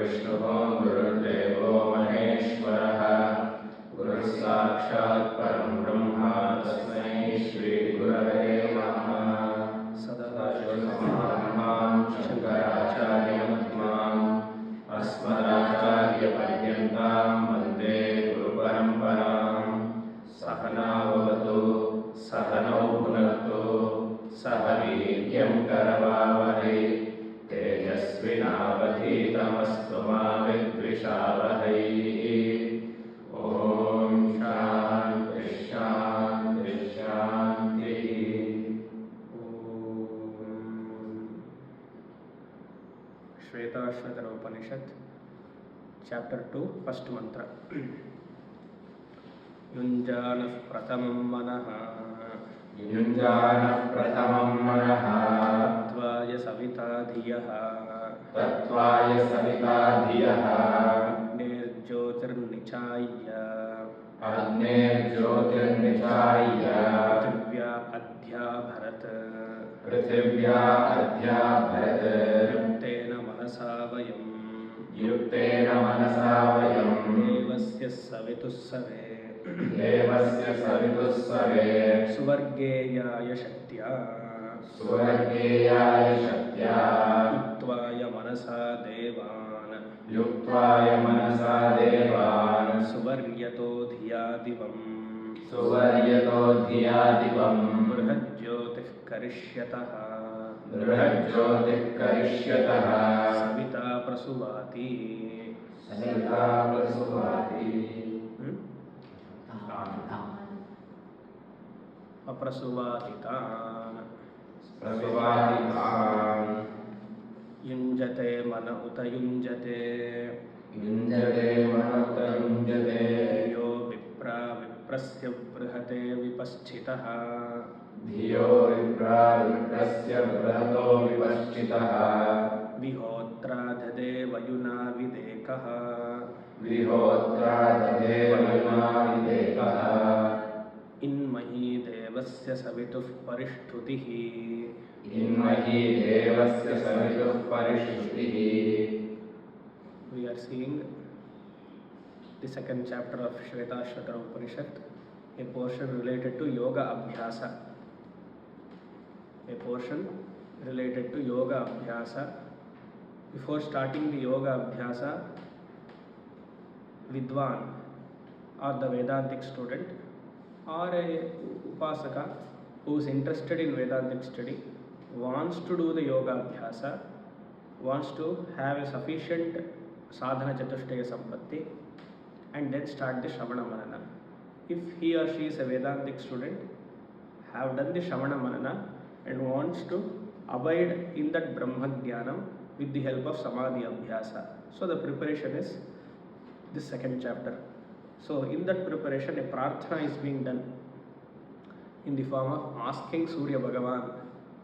गुरुर्विष्णुः गुरुर्देवो महेश्वरः गुरुः साक्षात् परं ब्रह्म तस्मै श्रीगुरवे नमः। सदाशिवसमारम्भां शङ्कराचार्यमध्यमाम् अस्मदाचार्यपर्यन्तां वन्दे गुरुपरम्पराम्। सहनाववतु सहनौ भुनक्तु सह वीर्यं करवावहै तेजस्विनावधीतमस्तु मा विद्विषावहै। ॐ शान्ति शान्ति शान्तिः। श्वेताश्वतर उपनिषत् चैप्टर 2 फर्स्ट मंत्र। युञ्जानः प्रथमं मनः युञ्जानः प्रथमं मनः तत्त्वाय सविता धियः तत्त्वाय सविता धियः अग्नेर्ज्योतिर्निचाय्य अग्नेर्ज्योतिर्निचाय्य पृथिव्या अध्या भरत पृथिव्या अध्या भरत युक्तेन मनसा वयम् युक्तेन मनसा वयम् देवस्य सवितुस्सवे देवस्य सवितुस्सवे सुवर्गेयाय शक्त्या सुवर्गेयाय शक्त्या युक्त्वाय मनसा देवान् युक्त्वाय मनसा देवान् सुवर्यतो धिया दिवम् सुवर्यतो धिया दिवम् बृहज्योतिः करिष्यतः बृहज्योतिः करिष्यतः सविता प्रसुवाति सविता प्रसुवाति अप्रसुवातितान् प्रसुवातितान् युञ्जते मन उत युञ्जते युञ्जते मनोत युञ्जते यो विप्रा विप्रस्य बृहते विपश्चितः धियो विप्रा विप्रस्य बृहतो विपश्चितः विहोत्रा ददे वयुना विदेकः विहोत्रा तदेवयुना विदेकः इन्मही देवस्य सवितुः परिष्ठुतिः इन्मही देवस्य सवितुः परिष्ठुतिः। We are seeing the second chapter of Shvetashvatara Upanishad, a portion related to yoga abhyasa. A portion related to yoga abhyasa. Before starting the yoga abhyasa, Vidwan or the Vedantic student or a Upasaka who is interested in Vedantic study wants to do the yoga abhyasa, wants to have a sufficient sadhana chatushtaya sampatti and then start the Shravana Manana. If he or she is a Vedantic student, have done the Shravana Manana and wants to abide in that Brahma Jnanam with the help of Samadhi Abhyasa. So the preparation is this second chapter. So in that preparation a prarthana is being done in the form of asking Surya Bhagavan,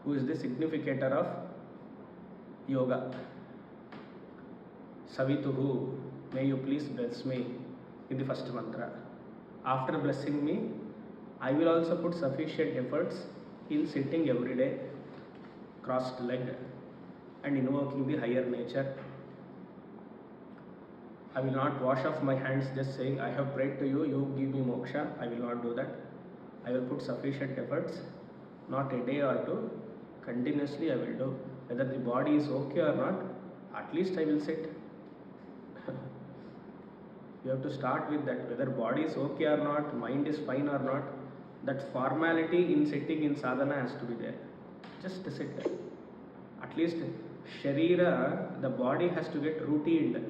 who is the significator of yoga. Savituhu, may you please bless me in the first mantra. After blessing me, I will also put sufficient efforts in sitting every day, crossed legged, and invoking the higher nature. I will not wash off my hands just saying, I have prayed to you, you give me moksha. I will not do that. I will put sufficient efforts, not a day or two, continuously I will do. Whether the body is okay or not, at least I will sit. You have to start with that, whether body is okay or not, mind is fine or not, that formality in sitting in sadhana has to be there. Just sit. At least sharira, the body has to get routined.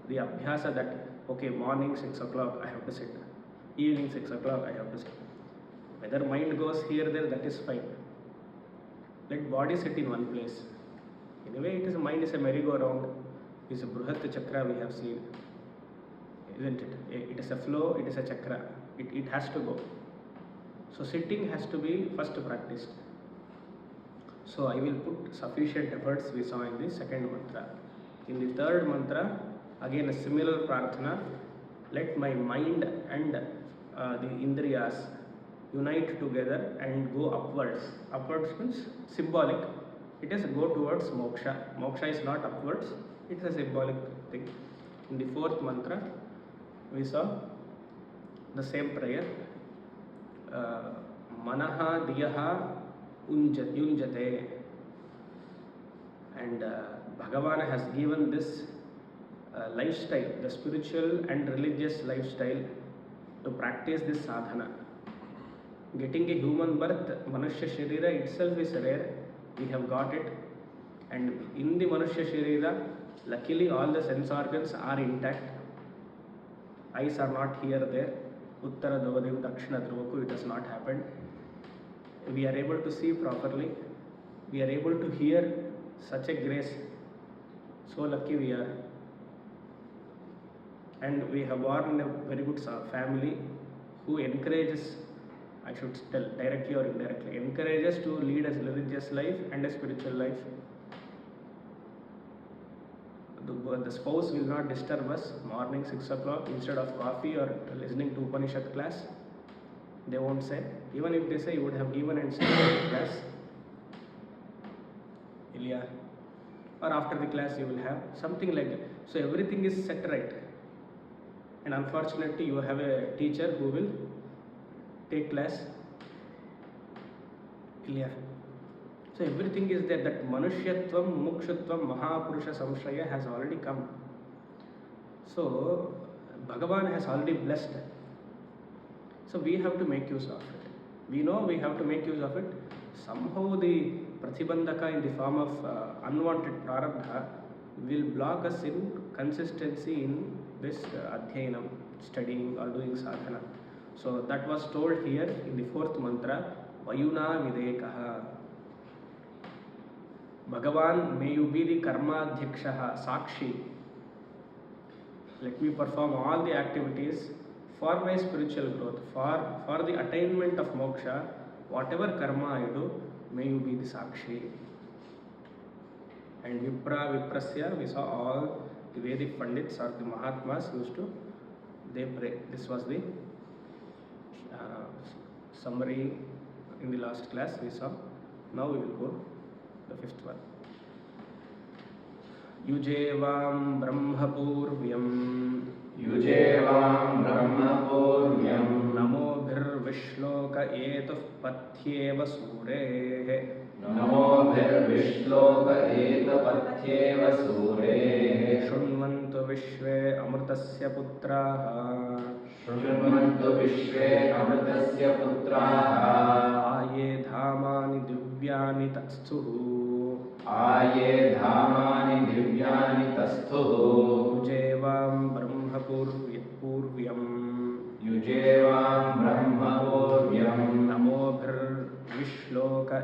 The abhyasa that, okay, morning 6 o'clock I have to sit, evening 6 o'clock I have to sit. Whether mind goes here, there, that is fine. Let body sit in one place. Anyway, it is mind is a merry-go-round. It is a Bruhat Chakra we have seen. Isn't it? It is a flow, it is a chakra. It has to go. So sitting has to be first practiced. So I will put sufficient efforts we saw in the second mantra. In the third mantra, again a similar prarthana. Let my mind and the indriyas unite together and go upwards. Upwards means symbolic. It is go towards moksha. Moksha is not upwards. It's a symbolic thing. In the fourth mantra, we saw the same prayer. Manaha diyaha yunjate. And Bhagavan has given this lifestyle, the spiritual and religious lifestyle, to practice this sadhana. Getting a human birth, Manushya Sharira itself is rare. We have got it. And in the Manushya Sharira, luckily all the sense organs are intact. Eyes are not here, there. Uttara Dhruvadev, Dakshina Dhruvaku, it has not happened. We are able to see properly. We are able to hear. Such a grace. So lucky we are. And we have born in a very good family who encourages, I should tell directly or indirectly, encourages to lead a religious life and a spiritual life. The spouse will not disturb us morning 6 o'clock instead of coffee or listening to Upanishad class. They won't say. Even if they say, you would have given and said class. Ilya. Or after the class you will have something like that. So everything is set right. And unfortunately you have a teacher who will take class. Ilya. So everything is there. That Manushyatvam, Mukshutvam, Mahapurusha Samshaya has already come. So Bhagavan has already blessed. So we have to make use of it. We know we have to make use of it. Somehow the Pratibandhaka in the form of unwanted prarabdha will block us in consistency in this adhyanam, studying or doing sadhana. So that was told here in the fourth mantra, Vayuna Videkaha. Bhagavan, may you be the karma dhyakshaha, sakshi. Let me perform all the activities for my spiritual growth, for the attainment of moksha. Whatever karma I do, may you be the sakshi. And Viprasya, we saw all the Vedic Pandits or the Mahatmas used to, they pray. This was the summary in the last class we saw. Now we will go the fifth one. Yujevam Brahmapurvyam. Yujevam Brahmapurvyam. Namobhirvishloka etuh pathyeva surehe. Namobhirvishloka etuh surehe. Shunvantu vishve amrutasya putraha. Shunvantu vishve amrutasya putraha. Aye dhamani divyani tasthuhu. Aye dhamani divyani tasthuhu. Yujevam brahmapurvyam. Yujevam brahmapurvyam. Namobhirvishloka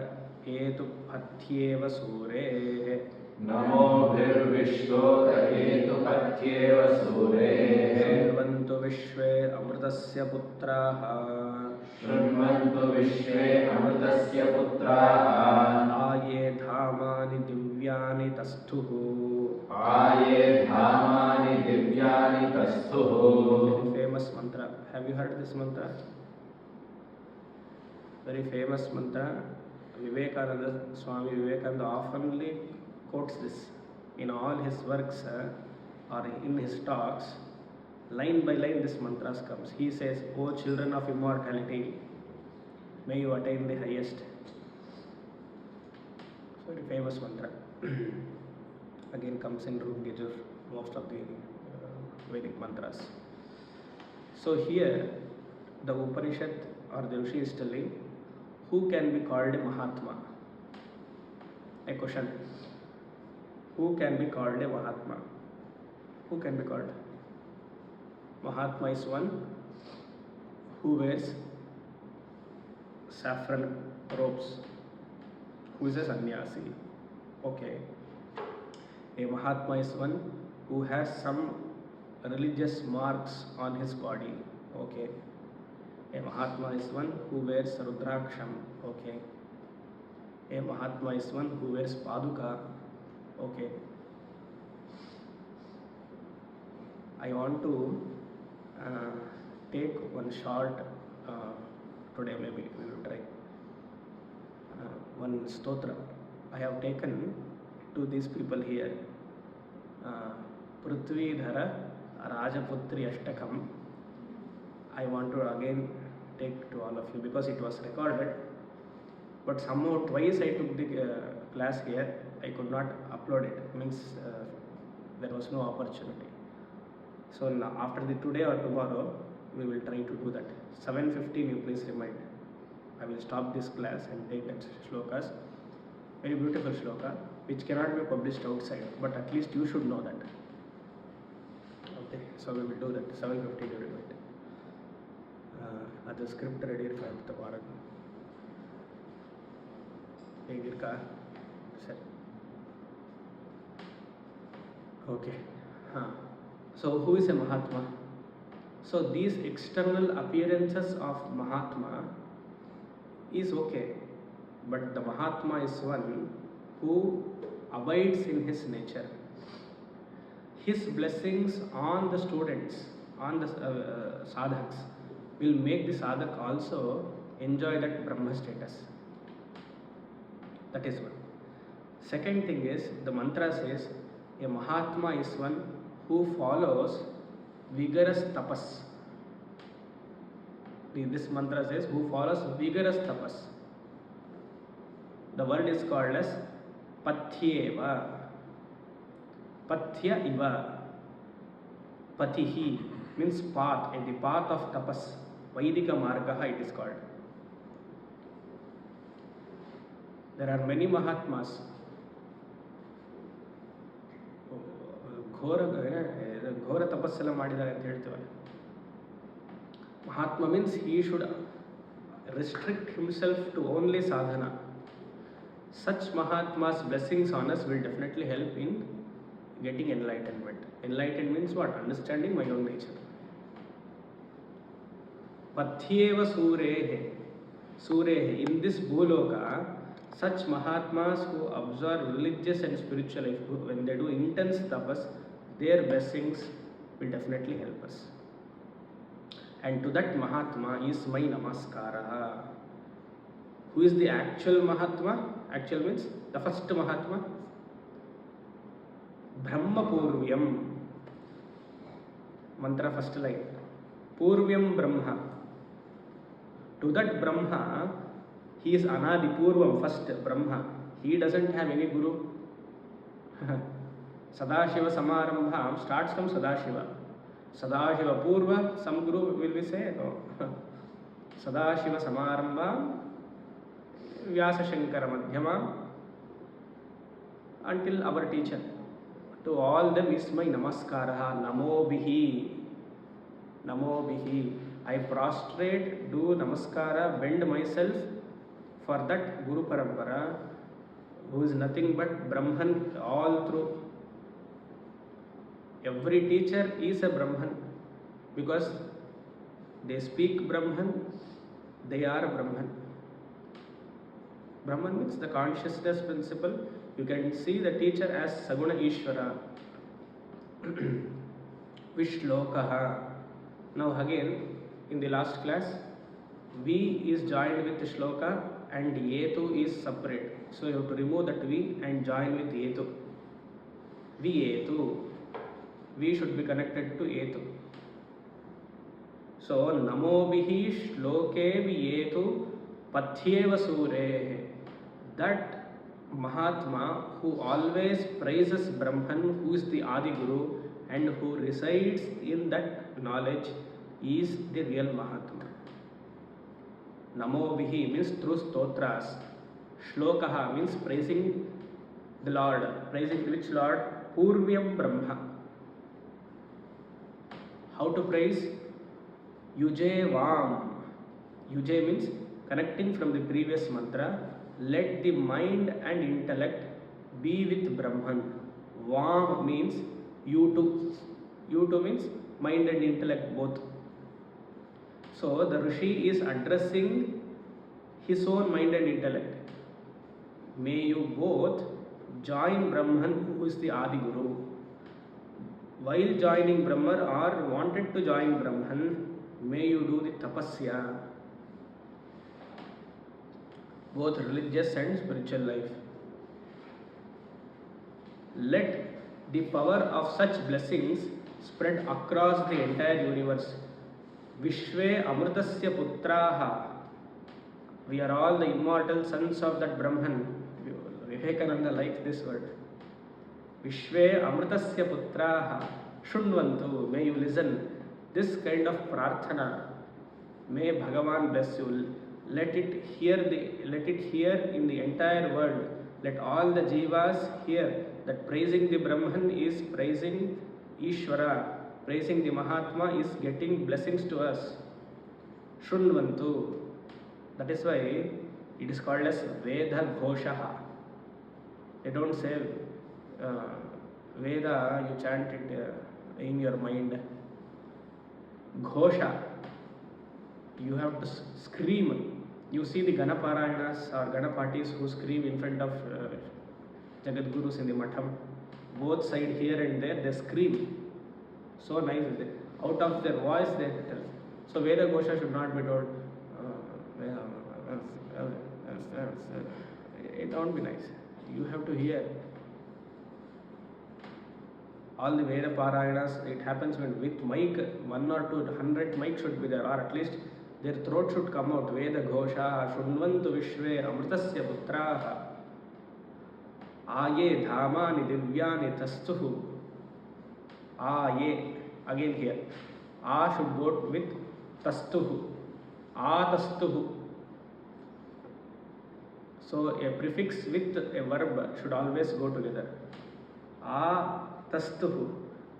etuh pathyeva surehe. Namobhirvishloka etuh surehe. Shunvantu vishve amrutasya putraha. Shunvantu vishve amrutasya putraha. Aye dhamani divyani tasthuhu. Aye dhamani divyani tasthuhu. Very famous mantra. Have you heard this mantra? Very famous mantra. Vivekananda, Swami Vivekananda oftenly quotes this in all his works or in his talks. Line by line this mantra comes. He says, O children of immortality, may you attain the highest. Very famous mantra. Again comes in Rudgijur, most of the Vedic mantras. So here the Upanishad or the Rishi is telling, who can be called a Mahatma? A question. Who can be called a Mahatma? Who can be called? Mahatma is one who wears saffron robes, who is a sannyasi. Okay. A Mahatma is one who has some religious marks on his body. Okay. A Mahatma is one who wears Rudraksham. Okay. A Mahatma is one who wears Paduka. Okay. I want to take one short, today maybe we will try, one stotra I have taken to these people here. Prithvidhara Rajaputri Ashtakam. I want to again take to all of you because it was recorded, but somehow twice I took the class here. I could not upload it, means there was no opportunity. So now, after the today or tomorrow, we will try to do that. 7:15 you please remind. I will stop this class and take that shlokas. Very beautiful shloka, which cannot be published outside, but at least you should know that. Okay, so we will do that. 7:15 you remind. ಅದು script ready ಇರ್ಕಾಗುತ್ತೆ ವಾರಕ್ಕೆ ಹೇಗಿರ್ಕಾ ಸರಿ okay ಹಾಂ so who is a mahatma so these external appearances of mahatma is okay but the mahatma is one who abides in his nature his blessings on the students, on the sadhaks, will make the sadhak also enjoy that Brahma status. That is one. Second thing is, the mantra says, a Mahatma is one who follows vigorous tapas. This mantra says, who follows vigorous tapas. The word is called as Pathyeva. Pathya iva. Patihi means path, and the path of tapas. Vaidika margaha it is called. There are many Mahatmas. ಘೋರ ತಪಸ್ಸೆಲ್ಲ ಮಾಡಿದ್ದಾರೆ ಅಂತ ಹೇಳ್ತೀವಲ್ಲ. Mahatma means he should restrict himself to only sadhana. Such Mahatma's blessings on us will definitely help in getting enlightenment. Enlightenment means what? Understanding my own nature. Pathyeva Surehe. Surehe. In this Bhuloka, such Mahatmas who observe religious and spiritual life, when they do intense tapas, their blessings will definitely help us. And to that Mahatma is my namaskara. Who is the actual Mahatma? Actual means the first Mahatma. Brahma Purvyam. Mantra first line. Purvyam Brahma. To that Brahma, he is Anadi Purvam, first Brahma. He doesn't have any guru. Sadashiva Samarambham starts from Sadashiva. Sadashiva Purva, some guru will be say, no. Sadashiva Samarambham, Vyasa Shankara Madhyama, until our teacher. To all them is my namaskara, namo bihi, namo bihi. I prostrate, do namaskara, bend myself for that Guru Parampara, who is nothing but Brahman all through. Every teacher is a Brahman because they speak Brahman, they are Brahman. Brahman means the consciousness principle. You can see the teacher as Saguna Ishvara. Vishlokaha. Now again, in the last class, V is joined with Shloka and Yetu is separate. So you have to remove that V and join with Yetu. Vyetu. V should be connected to Yetu. So Namo bihi shloke vyetu pathyeva sure. That Mahatma who always praises Brahman, who is the Adi Guru and who resides in that knowledge, is the real Mahatma. Namo bihi means through stotras. Shlokaha means praising the Lord. Praising which Lord? Purvyam Brahma. How to praise? Yuje Vam. Yuje means connecting from the previous mantra. Let the mind and intellect be with Brahman. Vam means you too. You too means mind and intellect both. So the Rishi is addressing his own mind and intellect. May you both join Brahman, who is the Adi Guru. While joining Brahman or wanted to join Brahman, may you do the tapasya. Both religious and spiritual life. Let The power of such blessings spread across the entire universe. Vishve Amritasya Putraha. We are all the immortal sons of that Brahman. Vivekananda likes this word. Vishve Amritasya Putraha. Shunvantu. May you listen. This kind of prarthana. May Bhagavan bless you. Let it hear in the entire world. Let all the jivas hear that praising the Brahman is praising Ishvara. Praising the Mahatma is getting blessings to us. Shunvantu. That is why it is called as Veda Ghoshaha. They don't say Veda, you chant it in your mind. Ghosha. You have to scream. You see the Ganaparayanas or Ganapatis who scream in front of Jagadgurus in the Matham. Both side here and there, they scream. So nice. Out of their voice, they tell. So Veda Ghosha should not be told. It won't be nice. You have to hear. All the Veda Parayanas, it happens when with mic, 1 or 200 mic should be there, or at least their throat should come out. Veda Ghosha, Shunvantu Vishve Amritasya Putraha. Aye Dhamani Divyani Tastuhu. Aye. Again here. A should go with Tastuhu. Atastuhu. So a prefix with a verb should always go together. Tastuhu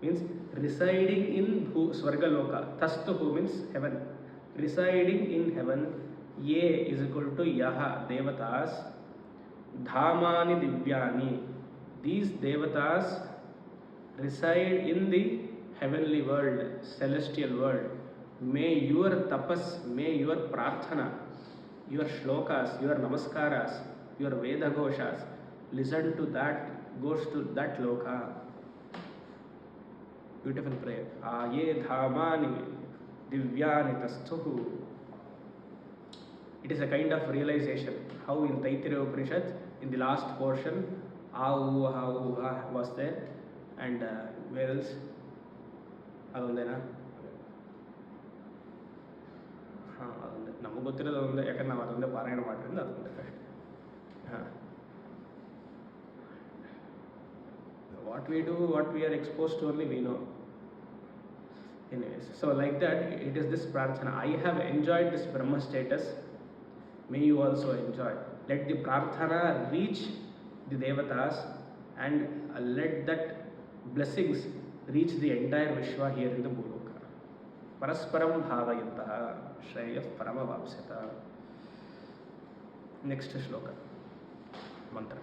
means residing in Swargaloka. Tastuhu means heaven. Residing in heaven. Ye is equal to Yaha, Devatas. Dhamani Divyani. These Devatas reside in the heavenly world, celestial world. May your tapas, may your prarthana, your shlokas, your namaskaras, your Veda Ghoshas, listen to that, goes to that loka. Beautiful prayer. Aye dhamani divyani tastuhu. It is a kind of realization. How in Taittiriya Upanishad, in the last portion, Ahu was there, and where else? ಅದೊಂದೇನಾ? ಹಾಂ, ಅದೊಂದೇ ನಮಗೆ ಗೊತ್ತಿರೋದು ಅದೊಂದೇ. ಯಾಕಂದ್ರೆ ನಾವು ಅದೊಂದೇ ಪಾರಾಯಣ ಮಾಡಿದ್ರಿಂದ ಅದೊಂದೇ ಕಷ್ಟ. ಹಾಂ, what we do, what we are exposed to only we know. Anyways, so like that, it is this prarthana. I have enjoyed this Brahma status. May you also enjoy. Let the prarthana reach the devatas and let that blessings reach the entire Vishwa here in the Bhuloka. Parasparam bhavayantaha shreyah paramavapsyata. Next shloka. Mantra.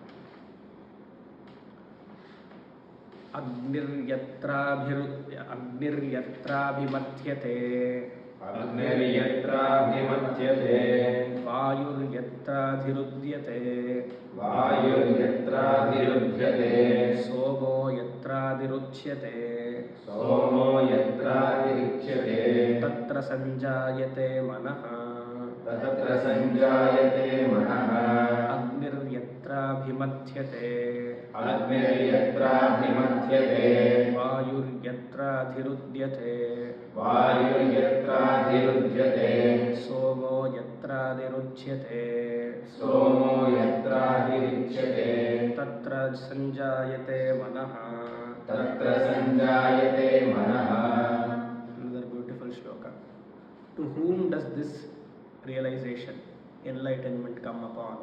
Agniryatra-bhimatyate Agniryatra-bhimatyate Vayuryatra-dhirudyate Vayuryatra-dhirudyate Somo yatra-dhiruchyate Somo yatra-dhiruchyate Tatra sanjayate manaha Tatra sanjayate manaha Agniryatra-bhimatyate Agniryatra-bhimatyate Vayuryatra-dhirudyate Vayuryatra-dhirudyate Somo yatra-dhiruchyate Somo yatra-dhiruchyate Tatra sanjayate manaha. Tatra sanjayate manaha. Another beautiful shloka. To whom does this realization, enlightenment come upon?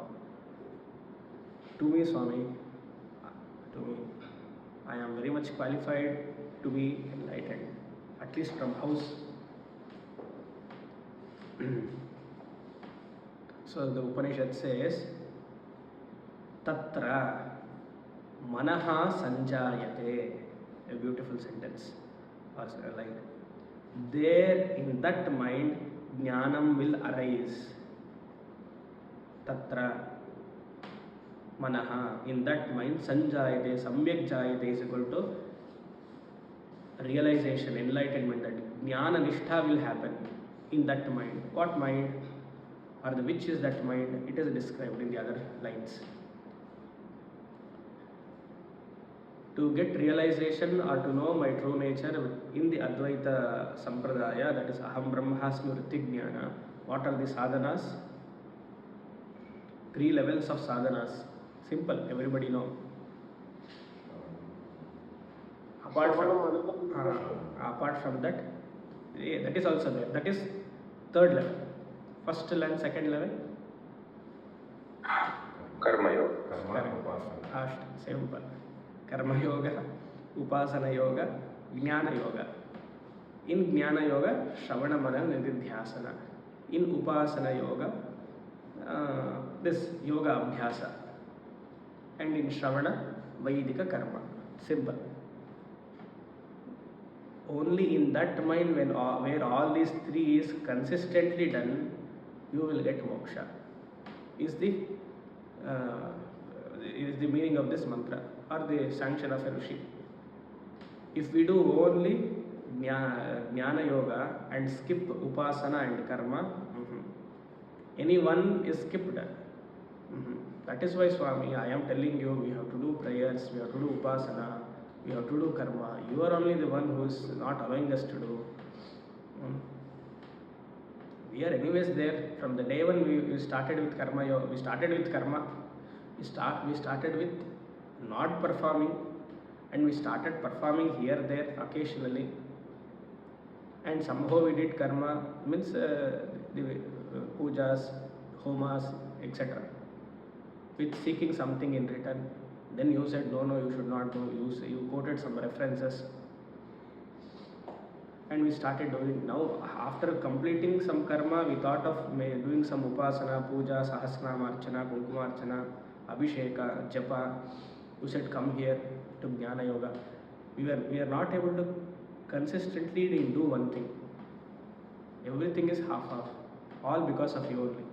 To me, Swami. To me. I am very much qualified to be enlightened, at least from house. So the Upanishad says, Tatra Manaha Sanjayate. A beautiful sentence. Or like, there in that mind, Jnanam will arise. Tatra Manaha. In that mind, Sanjayate, Samyak Jayate is equal to realization, enlightenment, that Jnana Nishtha will happen in that mind. What mind? Or which is that mind? It is described in the other lines. to get realization or to know my true nature in the Advaita Sampradaya, that is Aham Brahmasmi Vritti Jnana. What are the sadhanas? 3 levels of sadhanas. Simple, everybody know. Apart from that, that is also there. That is 3rd level. First and 2nd level. Karma Yoga. Karma upasana. Simple. Karma Yoga, Upasana Yoga, Jnana Yoga. In Jnana Yoga, Shravana Manana Nididhyasana. In Upasana Yoga, this Yoga Abhyasa. And in Shravana, Vaidika Karma. Simple. Only in that mind where all these 3 is consistently done, you will get moksha. Is the meaning of this mantra or the sanction of a Rishi. If we do only Jnana Yoga and skip Upasana and Karma, any one is skipped. That is why, Swami, I am telling you, we have to do prayers, we have to do Upasana, we have to do Karma. You are only the one who is not allowing us to do. We are anyways there. From the day when we started with Karma Yoga, we started with Karma. We started with not performing, and we started performing here, there, occasionally. And somehow we did Karma, means the pujas, homas, etc. with seeking something in return. Then you said, no, you should not do. You quoted some references. And we started doing. Now, after completing some karma, we thought of doing some upasana, puja, sahasranama archana, kunkuma archana, abhisheka, japa. You said, come here to Jnana Yoga. We are not able to consistently do one thing. Everything is half-half. All because of you only.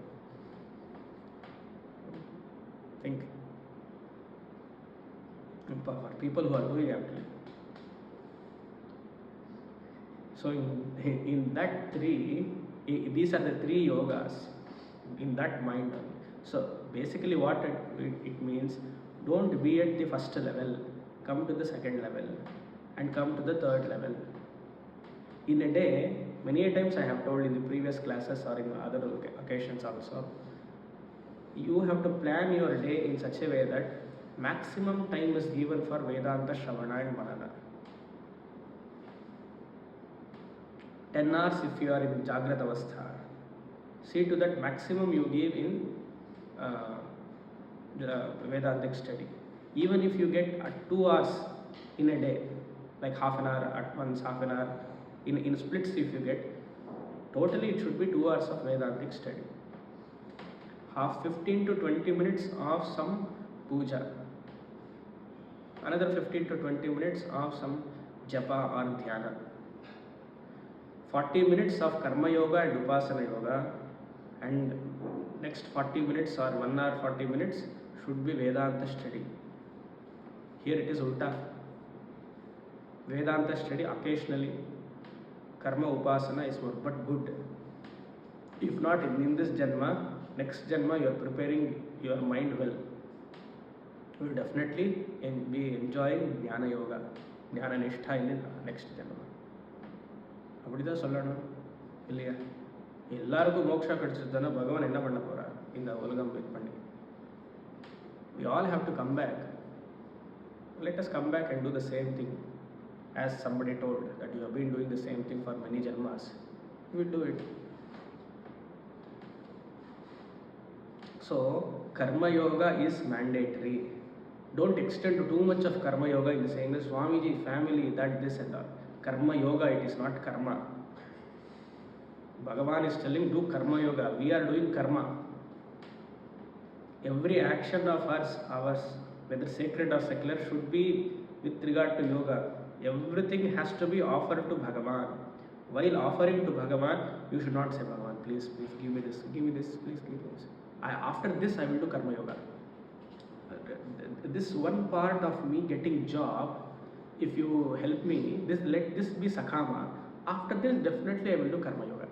Think. For people who are doing actually. So in that 3, these are the 3 yogas in that mind. So basically what it means, don't be at the first level, come to the 2nd level and come to the 3rd level. In a day, many a times I have told in the previous classes or in other occasions also, you have to plan your day in such a way that maximum time is given for Vedanta, Shravana and Manana. 10 hours if you are in Jagrata Avastha. See to that maximum you give in Vedantic study. Even if you get 2 hours in a day, like half an hour at once, half an hour, in splits if you get, totally it should be 2 hours of Vedantic study. Half 15 to 20 minutes of some puja. Another 15 to 20 minutes of some japa or dhyana. 40 minutes of Karma Yoga and Upasana Yoga, and next 40 minutes or 1 hour 40 minutes should be Vedanta study. Here it is ulta. Vedanta study occasionally, Karma Upasana is more, but good. If not in this Janma, next Janma you are preparing your mind well. You will definitely be enjoying Jnana Yoga, Jnana Nishtha in the next Janma. அப்படிதான் சொல்லணும் இல்லையா? எல்லாருக்கும் மோட்சா கிடைச்சதுன்னா பகவான் என்ன பண்ண போறார் இந்த உலகம் வெயிட் பண்ணி? We all have to come back. Let us come back and do the same thing as somebody told that you have been doing the same thing for many janmas. We will do it. So Karma Yoga is mandatory. Don't extend to too much of Karma Yoga in saying that Swamiji, family, that, this and that. Karma Yoga, it is not karma. Bhagavan is telling, do Karma Yoga. We are doing karma. Every action of ours, whether sacred or secular, should be with regard to yoga. Everything has to be offered to Bhagavan. While offering to Bhagavan, you should not say, Bhagavan, please give me this, please give me this. After this, I will do Karma Yoga. This one part of me getting job, if you help me, let this be Sakama. After this, definitely I will do Karma Yoga.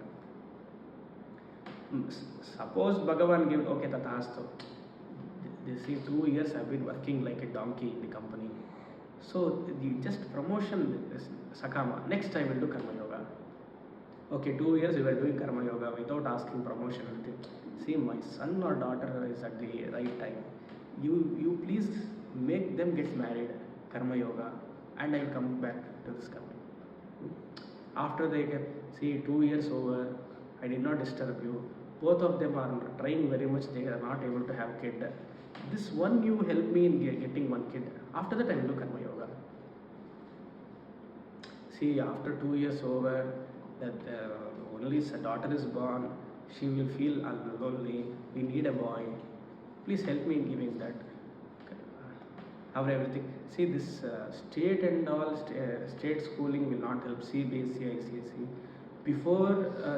Suppose Bhagavan gives, okay, Tathastu. These 2 years I have been working like a donkey in the company. So just promotion is Sakama. Next I will do Karma Yoga. Okay, 2 years we were doing Karma Yoga without asking promotion. See, my son or daughter is at the right time. You please make them get married, Karma Yoga, and I will come back to this Karma. After they get, see, 2 years over, I did not disturb you. Both of them are trying very much, they are not able to have kid. This one you help me in getting one kid. After that I will do Karma Yoga. See, after 2 years over, that only a daughter is born, she will feel lonely, we need a boy. Please help me in giving that. Our everything. See, this state and all, state schooling will not help. CBSE, ICSE. Before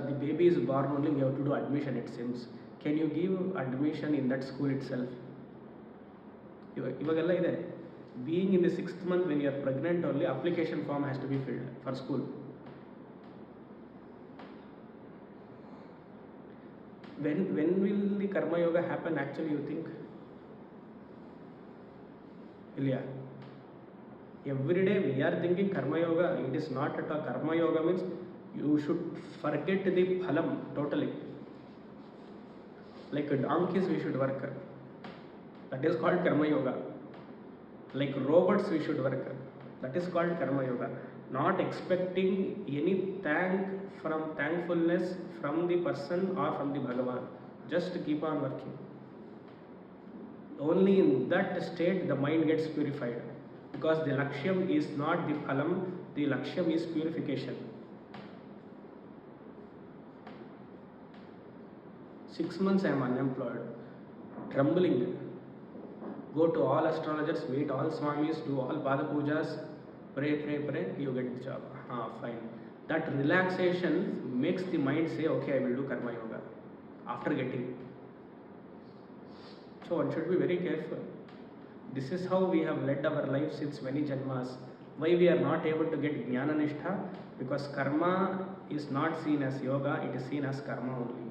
the baby is born only, we have to do admission, it seems. Can you give admission in that school itself? ಇವಾಗೆಲ್ಲ ಇದೆ. Being in the 6th month when you are pregnant only, application form has to be filled for school. When will the Karma Yoga happen actually, you think? Ilya. Every day we are thinking Karma Yoga. It is not at all. Karma Yoga means you should forget the phalam totally. Like donkeys we should work. That is called Karma Yoga. Like robots we should work. That is called Karma Yoga. Not expecting any thankfulness from the person or from the Bhagavan. Just keep on working. Only in that state the mind gets purified. Because the Lakshyam is not the phalam, the Lakshyam is purification. 6 months I am unemployed, trembling. Go to all astrologers, meet all swamis, do all pada pujas, pray, you get the job. Fine. That relaxation makes the mind say, okay, I will do Karma Yoga after getting. So one should be very careful. This is how we have led our life since many janmas. Why we are not able to get Jnana Nishtha? Because karma is not seen as yoga, it is seen as karma only.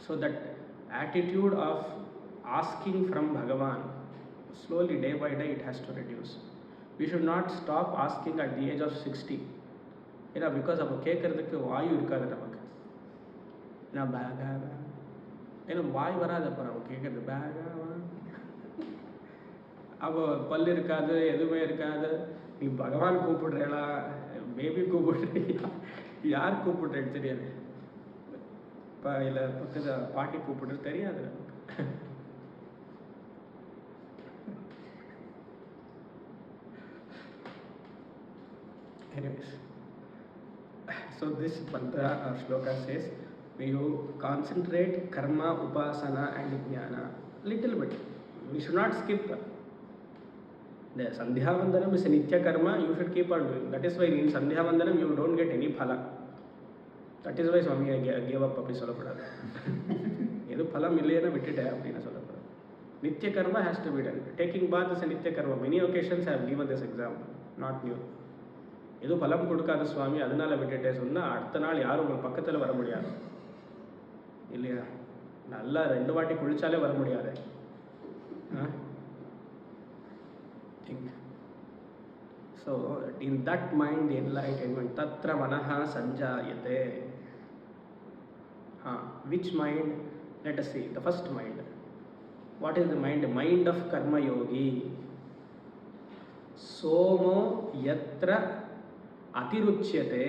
So that attitude of asking from Bhagavan, slowly day by day it has to reduce. We should not stop asking at the age of 60. Because of கேட்கறதுக்கு வாயு இருக்காது நமக்கு. நான் பேகா ஏன்னா வாய் வராதப்போ நம்ம கேட்கறது பேகா அப்போ பல் இருக்காது, எதுவுமே இருக்காது. நீ பகவான் கூப்பிடுறா, பேபி கூப்பிடுறியா, யார் கூப்பிடுறேன்னு தெரியாது. இப்போ இல்லை பக்கத்து பாட்டி கூப்பிடுறது தெரியாது. Anyways, so this mantra or shloka says, may you concentrate karma, upasana and jnana little bit. We should not skip. The Sandhya Vandanam is a Nitya karma, you should keep on doing. That is why in Sandhya Vandanam you don't get any phala. That is why Swami gave up அப்படி சொல்லப்படாது. எது பலம் இல்லைன்னா விட்டுட்டேன் அப்படின்னு சொல்லப்படாது. Nitya karma has to be done. Taking bath is a Nitya karma. Many occasions I have given this example, not new. எது பலம் கொடுக்காத சுவாமி அதனால விட்டுட்டே சொன்னால் அடுத்த நாள் யாரும் உங்கள் பக்கத்தில் வர முடியாது இல்லையா? நல்லா 2 வாட்டி குளிச்சாலே வர முடியாது. So in that mind the enlightenment, tatra manaha sanjayate. Which mind? Let us see. The first mind. What is the mind? Mind of karma yogi. Somo yatra atiruchyate.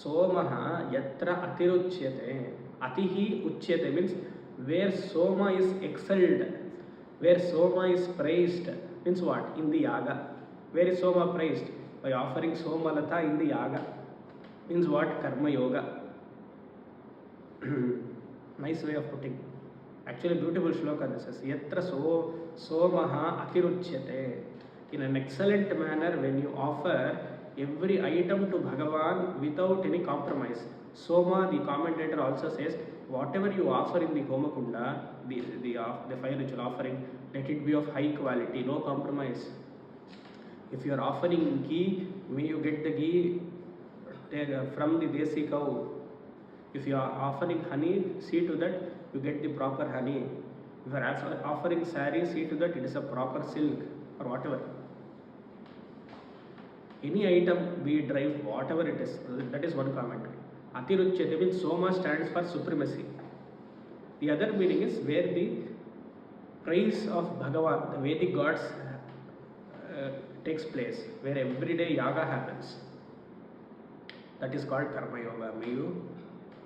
Somaha yatra atiruchyate. Atihi uchyate means where Soma is excelled, where Soma is praised. Means what? In the yaga. Where is Soma praised? By offering Somalata in the yaga. Means what? Karma yoga. Nice way of putting. Actually beautiful shloka this is. Yatra somaha atiruchyate. In an excellent manner when you offer every item to Bhagavan without any compromise. Soma, the commentator also says, whatever you offer in the Homakunda, the fire ritual offering, let it be of high quality, no compromise. If you are offering ghee, may you get the ghee from the desi cow. If you are offering honey, see to that you get the proper honey. If you are also offering sari, see to that it is a proper silk or whatever. Any item, be it drive, whatever it is, that is one commentary. Atiruchyate means Soma stands for supremacy. The other meaning is where the praise of Bhagavan, the Vedic gods, takes place, where everyday yaga happens. That is called Karma Yoga. May you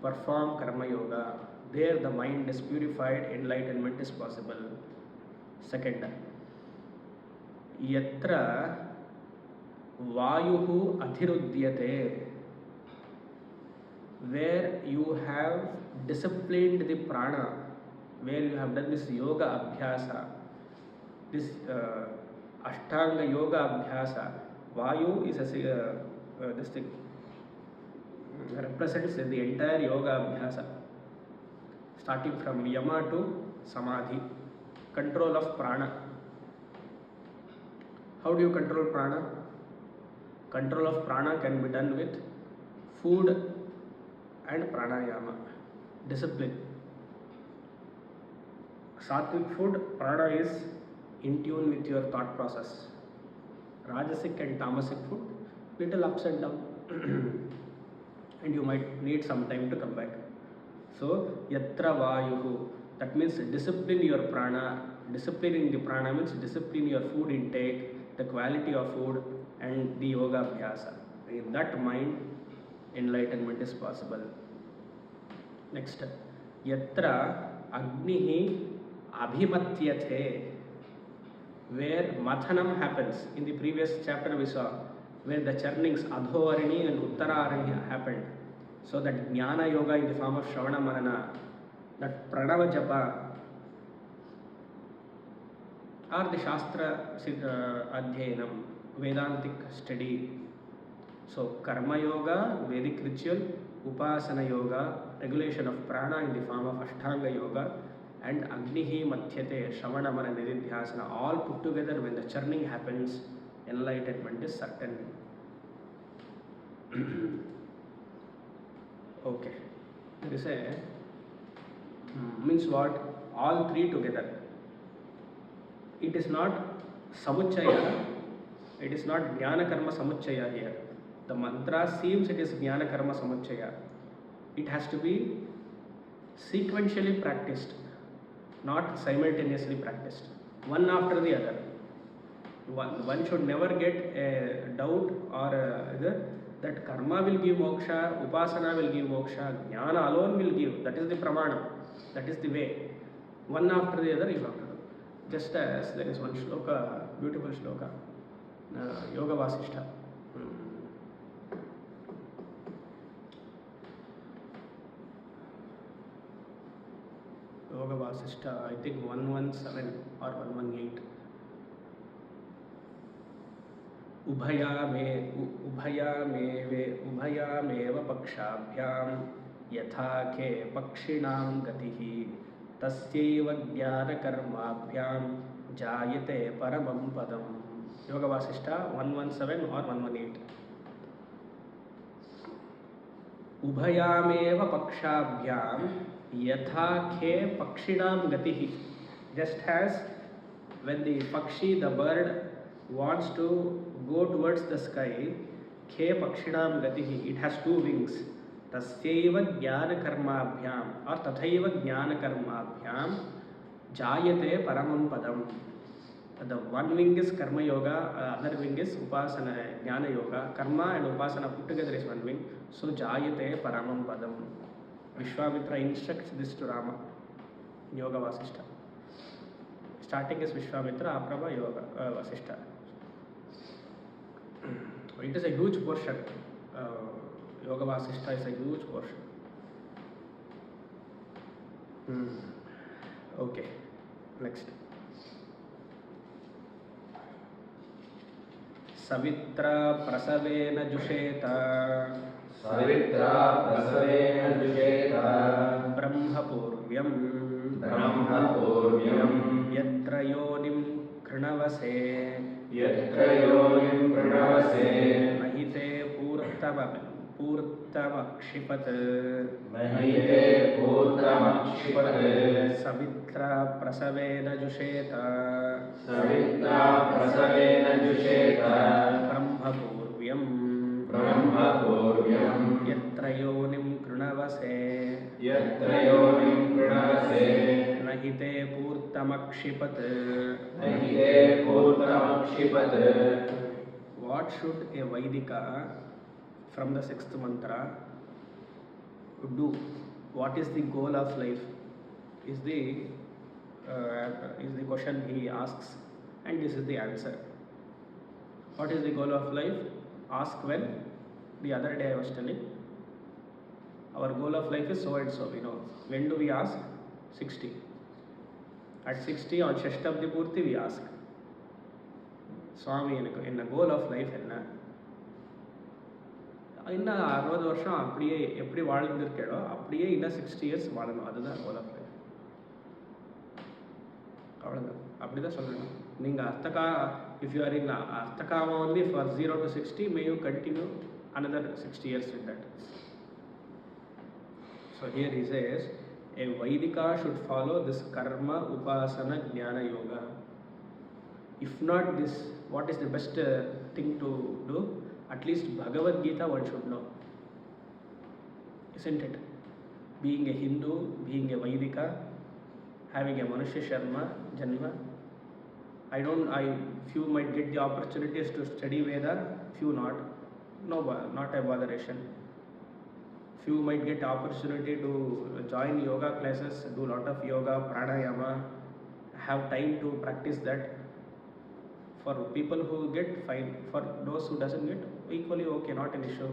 perform Karma Yoga. There the mind is purified, enlightenment is possible. Second, Yatra Vayuhu Adhirudyate, where you have disciplined the prana, where you have done this yoga abhyasa, this Ashtanga yoga abhyasa. Vayu is this thing represents the entire yoga abhyasa, starting from yama to samadhi, control of prana. How do you control prana? Control of prana can be done with food and pranayama, discipline. Sattvic food, prana is in tune with your thought process. Rajasic and tamasic food, little ups and down. And you might need some time to come back. So, yatra vayuhu, that means discipline your prana. Disciplining the prana means discipline your food intake, the quality of food, and the yoga abhyasa. In that mind, enlightenment is possible. Next, yatra agnihi abhimatyate, where mathanam happens. In the previous chapter we saw where the churnings Adhovarani and Uttararani happened. So that Jnana Yoga in the form of Shravana Manana, that Pranava Japa, or the Shastra Adhyanam, Vedantic study. So Karma Yoga, Vedic ritual, Upasana Yoga, regulation of prana in the form of Ashtanga Yoga, and Agnihi Mathyate, Shravana Manana Nididhyasana, all put together. When the churning happens, enlightenment is certain. Okay. There is a means what? All three together. It is not samuchaya. It is not jnana karma samuchaya here. The mantra seems it is jnana karma samuchaya. It has to be sequentially practiced, not simultaneously practiced, one after the other. One should never get a doubt or that karma will give moksha, upasana will give moksha, jnana alone will give. That is the pramana. That is the way. One after the other you have to do. Just as there is one shloka, beautiful shloka, Yoga Vasishtha. Yoga Vasishtha, I think 117 or 118. उभयामेव पक्षाभ्यां यथा के पक्षिणां गतिः तस्यैव ज्ञानकर्माभ्यां जायते परमं पदम्. Yoga Vasishtha 117 or 118. Ubhayamev pakshabhyam yatha khe pakshinam gatihi. Just as when the pakshi, the bird, wants to go towards the sky, khe pakshinam gatihi, it has two wings. Tasyaiva jnana karmabhyam or tathaiva jnana karmabhyam jayate paramam padam. The one wing is karma yoga, other wing is upasana, jnana yoga. Karma and upasana put together is one wing. So jayate paramam padam. Vishwamitra instructs this to Rama. Yoga Vasishtha. Starting is Vishwamitra, Aprava Yoga Vasishtha. It is a huge portion. Yoga Vasishtha is a huge portion. Okay, next. Savitra prasavena jusheta. Savitra prasavena jusheta. Brahmapurvyam. Brahmapurvyam. Yatra yonim krinavase. Yatra yonim krinavase. Nahite पूर्तमक्षिपत् महीते पूर्णमक्षिपत् Savitra प्रसवेन जुषेत Savitra प्रसवेन जुषेत ब्रह्मपूर्व्यम् ब्रह्मपूर्व्यम् यत्र योनिं कृणवसे यत्र योनिं कृणवसे न हि ते पूर्तमक्षिपत् महीते पूर्णमक्षिपत्. What should a Vaidika from the sixth mantra do? What is the goal of life? Is the question he asks, and this is the answer. What is the goal of life? Ask when. The other day I was telling, our goal of life is so and so. When do we ask? 60. At 60 on Shashtabdi Purti we ask, Swami, என்ன goal of life என்ன? இன்னும் 60 வருஷம் அப்படியே எப்படி வாழ்ந்துருக்கேடோ அப்படியே இன்னும் 60 years வாழணும். அதுதான் கோல் ஆஃப் லைஃப். அவ்வளோதான். அப்படி தான் சொல்லணும். நீங்கள் if you are in arthakama only for 0 to 60, may you continue another 60 years with that. So here he says, a Vaidika should follow this karma, upasana, jnana yoga. If not this, what is the best thing to do? At least Bhagavad Gita one should know, isn't it? Being a Hindu, being a Vaidika, having a Manushya Sharma Janma, few might get the opportunities to study Veda, few not. No, not a botheration. Few might get opportunity to join yoga classes, do lot of yoga, pranayama, have time to practice that. For people who get, fine. For those who doesn't get, equally okay, not an issue.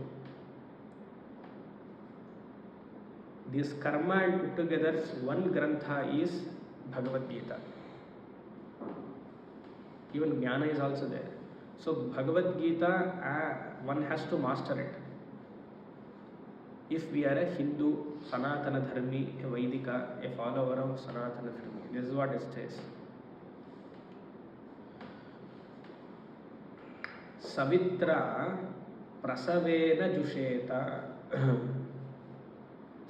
This karma and put together one grantha is Bhagavad Gita. Even Jnana is also there. So Bhagavad Gita, one has to master it. If we are a Hindu, Sanatana Dharmi, a Vaidika, a follower of Sanatana Dharmi, this is what it says. Savitra prasavena jusheta.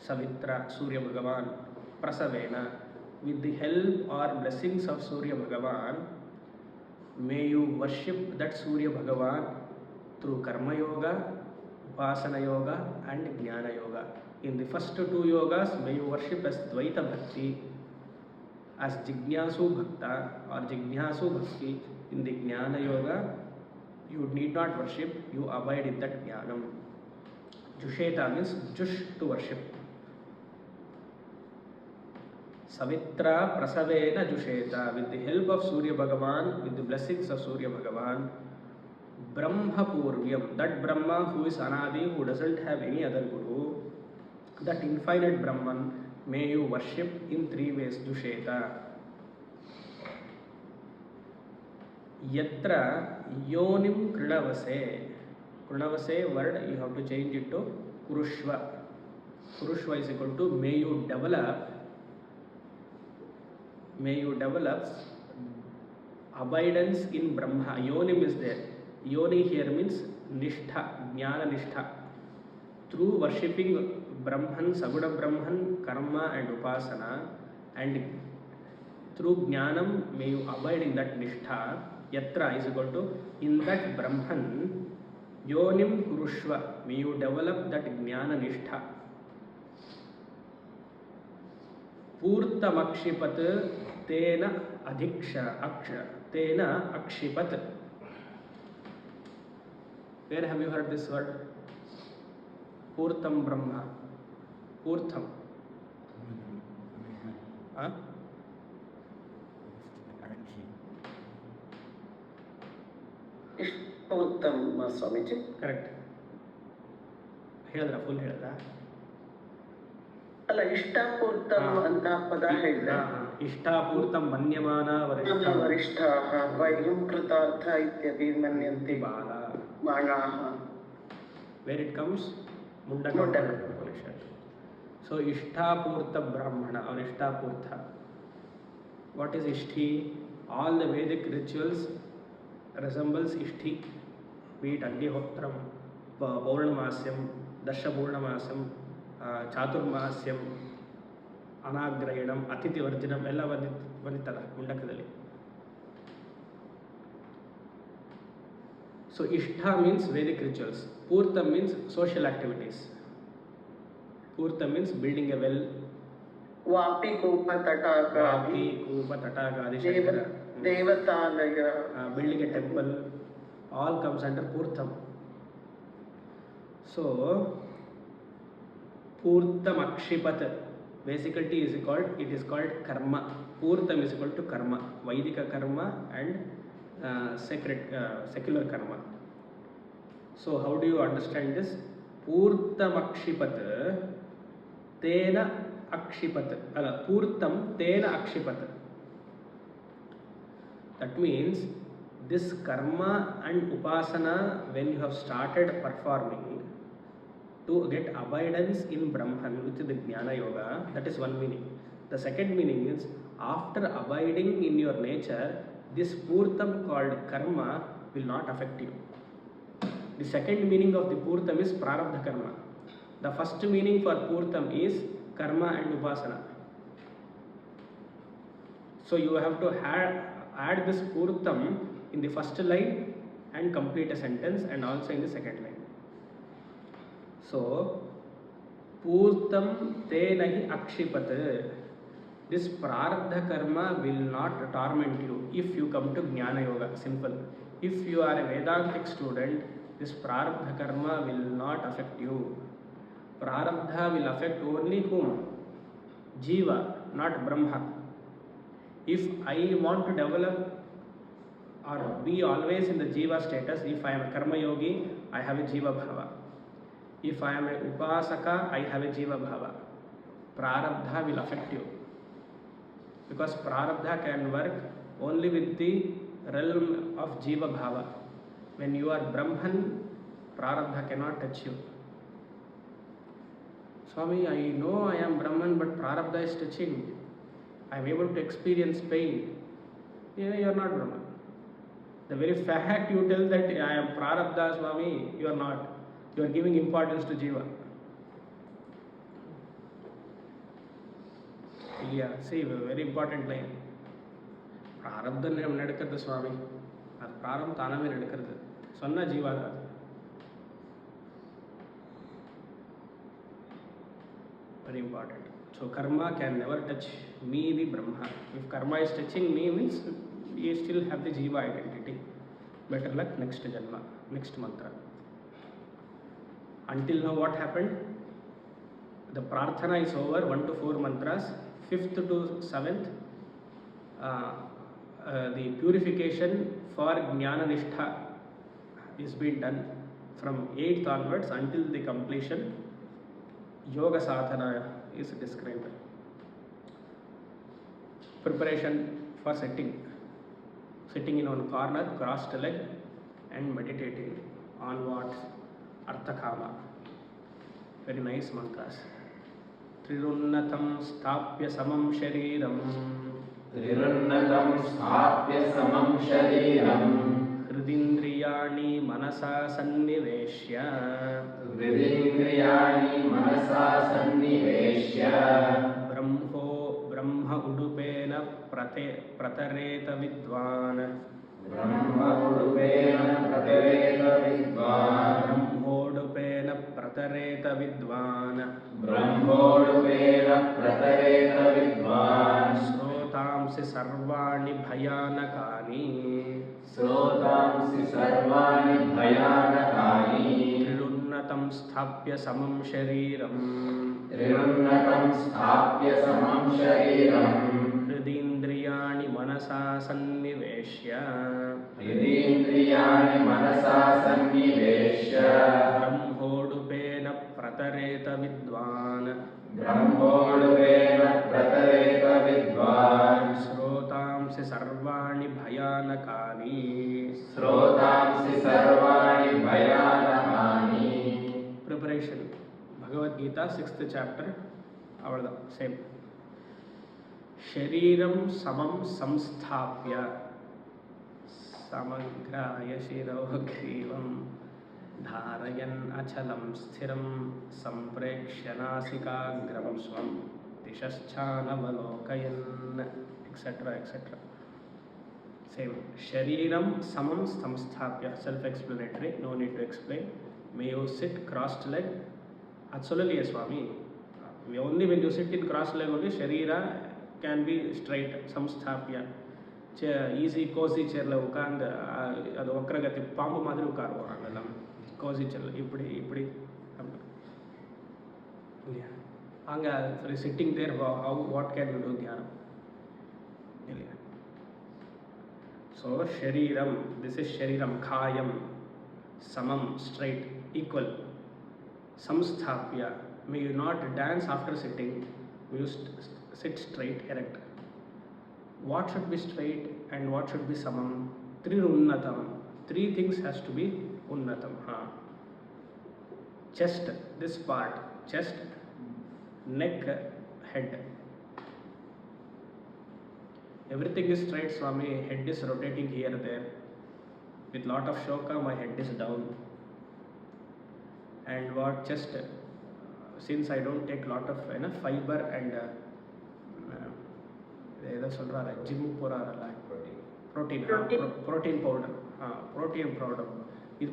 Savitra, Surya Bhagavan, prasavena, with the help or blessings of Surya Bhagavan, may you worship that Surya Bhagavan through Karma Yoga, Upasana Yoga and Jnana Yoga. In the first two yogas, may you worship as Dvaita Bhakti, as Jignasu Bhakta or Jignasu Bhakti. In the Jnana Yoga, you need not worship, you abide in that Jnanam. Jusheta means Jush, to worship. Savitra prasavena jusheta, with the help of Surya Bhagavan, with the blessings of Surya Bhagavan, Brahma Purvyam, that Brahma who is Anadi, who doesn't have any other Guru, that infinite Brahman, may you worship in 3 ways, jusheta. Yatra yonim krinavase. Krinavase word you have to change it to kurushva. Kurushva is equal to may you develop abidance in Brahma. Yonim is there. Yoni here means nishtha, jnana nishtha. Through worshipping Brahman, Saguna Brahman, karma and upasana, and through jnanam may you abide in that nishtha. Yatra is equal to in that Brahman, yonim kurushva, may you develop that jnana nishtha. Purtamakshipat tena akshipat. Where have you heard this word? Purtam Brahma. Purtam. Huh? Purtam Swamiji. Correct. ಹೇಳಿದ್ರ full ಹೇಳಿದ್ರ? ಅಲ್ಲ, ಇಷ್ಟಾಪೂರ್ತಂ ಅಂತ ಪದ ಹೇಳಿದ್ರೆ ಇಷ್ಟಾಪೂರ್ತಂ ಮನ್ಯಮಾನ ವರಿಷ್ಠ ವೈಹಂ ಕೃತಾರ್ಥ ಇತ್ಯದಿ ಮನ್ಯಂತೆ ಬಾಣಾಃ. Where it comes? Mundaka Upanishad. So Ishtapurta Brahmana or Ishtapurta. What is Ishti? All the Vedic rituals resembles Ishti. Be it Agnihotram, Paurnamasyam, ದಶಪೂರ್ಣಮಾಸಂ, ಚಾತುರ್ಮಾಸ್ಯಂ, ಅನಾಗ್ರಯಣಂ, ಅತಿಥಿವರ್ಜನಂ ಎಲ್ಲ ಬಂದಿತ್ತಲ್ಲ ಮುಂಡಕದಲ್ಲಿ. So ishta means Vedic rituals, purtam means social activities, purtam means building a well, ವಾಪಿ ಕೂಪ ತಟಾಕಾದಿ, ಕೂಪ ತಟಾಕಾದಿ, ದೇವತಾಲಯ, building a temple, all comes under Purtham. So, Purtham Akshipat, basically it is called karma. Purtham is equal to karma, Vaidika karma and secular karma. So, how do you understand this? Purtham Akshipat, Tena Akshipat, Purtham Tena Akshipat. That means this karma and upasana, when you have started performing to get abidance in Brahman with the Jnana Yoga, that is one meaning. The second meaning is after abiding in your nature, this Purtham called karma will not affect you. The second meaning of the Purtham is Prarabdha karma. The first meaning for Purtham is karma and upasana. So you have to add this Purtham in the first line and complete a sentence, and also in the second line. So, Purtham tenahi akshipat. This prarabdha karma will not torment you if you come to Jnana Yoga. Simple. If you are a Vedantic student, this prarabdha karma will not affect you. Prarabdha will affect only whom? Jiva, not Brahma. If I want to develop or be always in the Jiva status, if I am a Karma Yogi, I have a Jiva Bhava. If I am a Upasaka, I have a Jiva Bhava. Prarabdha will affect you. Because Prarabdha can work only with the realm of Jiva Bhava. When you are Brahman, Prarabdha cannot touch you. Swami, I know I am Brahman, but Prarabdha is touching me. I am able to experience pain. You are not Brahman. The very fact you tell that I am Prarabdha, Swami, you are not. You are giving importance to Jiva. Yeah, see, very important line. Prarabdha nadakadhu Swami. That Prarabdha taname nadakadhu. Sonna Jiva da. Very important. So karma can never touch me, the Brahma. If karma is touching me, means you still have the Jiva identity. Better luck next Janma, next mantra. Until now what happened? The Prarthana is over, 1 to 4 mantras, 5th to 7th, the purification for Jnana Nishtha is being done from 8th onwards until the completion. Yoga Sadhana is described. Preparation for sitting in one corner, crossed leg, and meditating on what? Arthakama. Very nice mantras. Trirunnatam sthapya samam shariram. Trirunnatam sthapya samam shariram. Hridindriyani manasa sanniveshya. Hridindriyani manasa sanniveshya. Brahma udupena pratareta vidvan. Brahma udupena pratareta vidvan. Brahmodupena pratareta vidvan. Brahmodupena pratareta vidvan. Srotamsi sarvani bhayanakani. Srotamsi sarvani bhayanakani. Trirunnatam sthapya samam shariram. Trirunnatam sthapya samam shariram. Hridindriyani manasa sanniveshya. Hridindriyani manasa sanniveshya. Brahmodupena pratareta vidvan. Brahmodupena pratareta vidvan. Srotamsi sarvani bhayanakani. Srotamsi sarvani bhayanakani. Preparation. Bhagavad Gita, 6th chapter. Avada, same. Shariram samam samsthapya. Samagraya shirao grivam. धारयन् अचलं स्थिरं सम्प्रेक्ष्य नासिकाग्रं स्वं दिशश्चानवलोकयन् etc etc. Same. Shariram samam samsthapya. Self-explanatory. No need to explain. May you sit crossed leg. Absolutely, Swami. Only when you sit in crossed leg only Sharira can be straight. Samsthapya. Easy cozy chair la ukand adu vakragati paambu madri ukarvom agala. Cozy chair ipdi yeah. Anga sitting there, how what can you do dhyanam? So shariram, this is shariram, khayam, samam, straight, equal. Samsthapya, may you not dance after sitting, may you sit straight, erect. What should be straight and what should be samam? Trirunnatam, three things has to be unnatam. Chest, this part, chest, neck, head. Everything is straight, Swami. Head is rotating here and there. With lot of shoka, my head is down. And what chest? Since I don't take lot of fiber and gym protein powder. Protein powder. This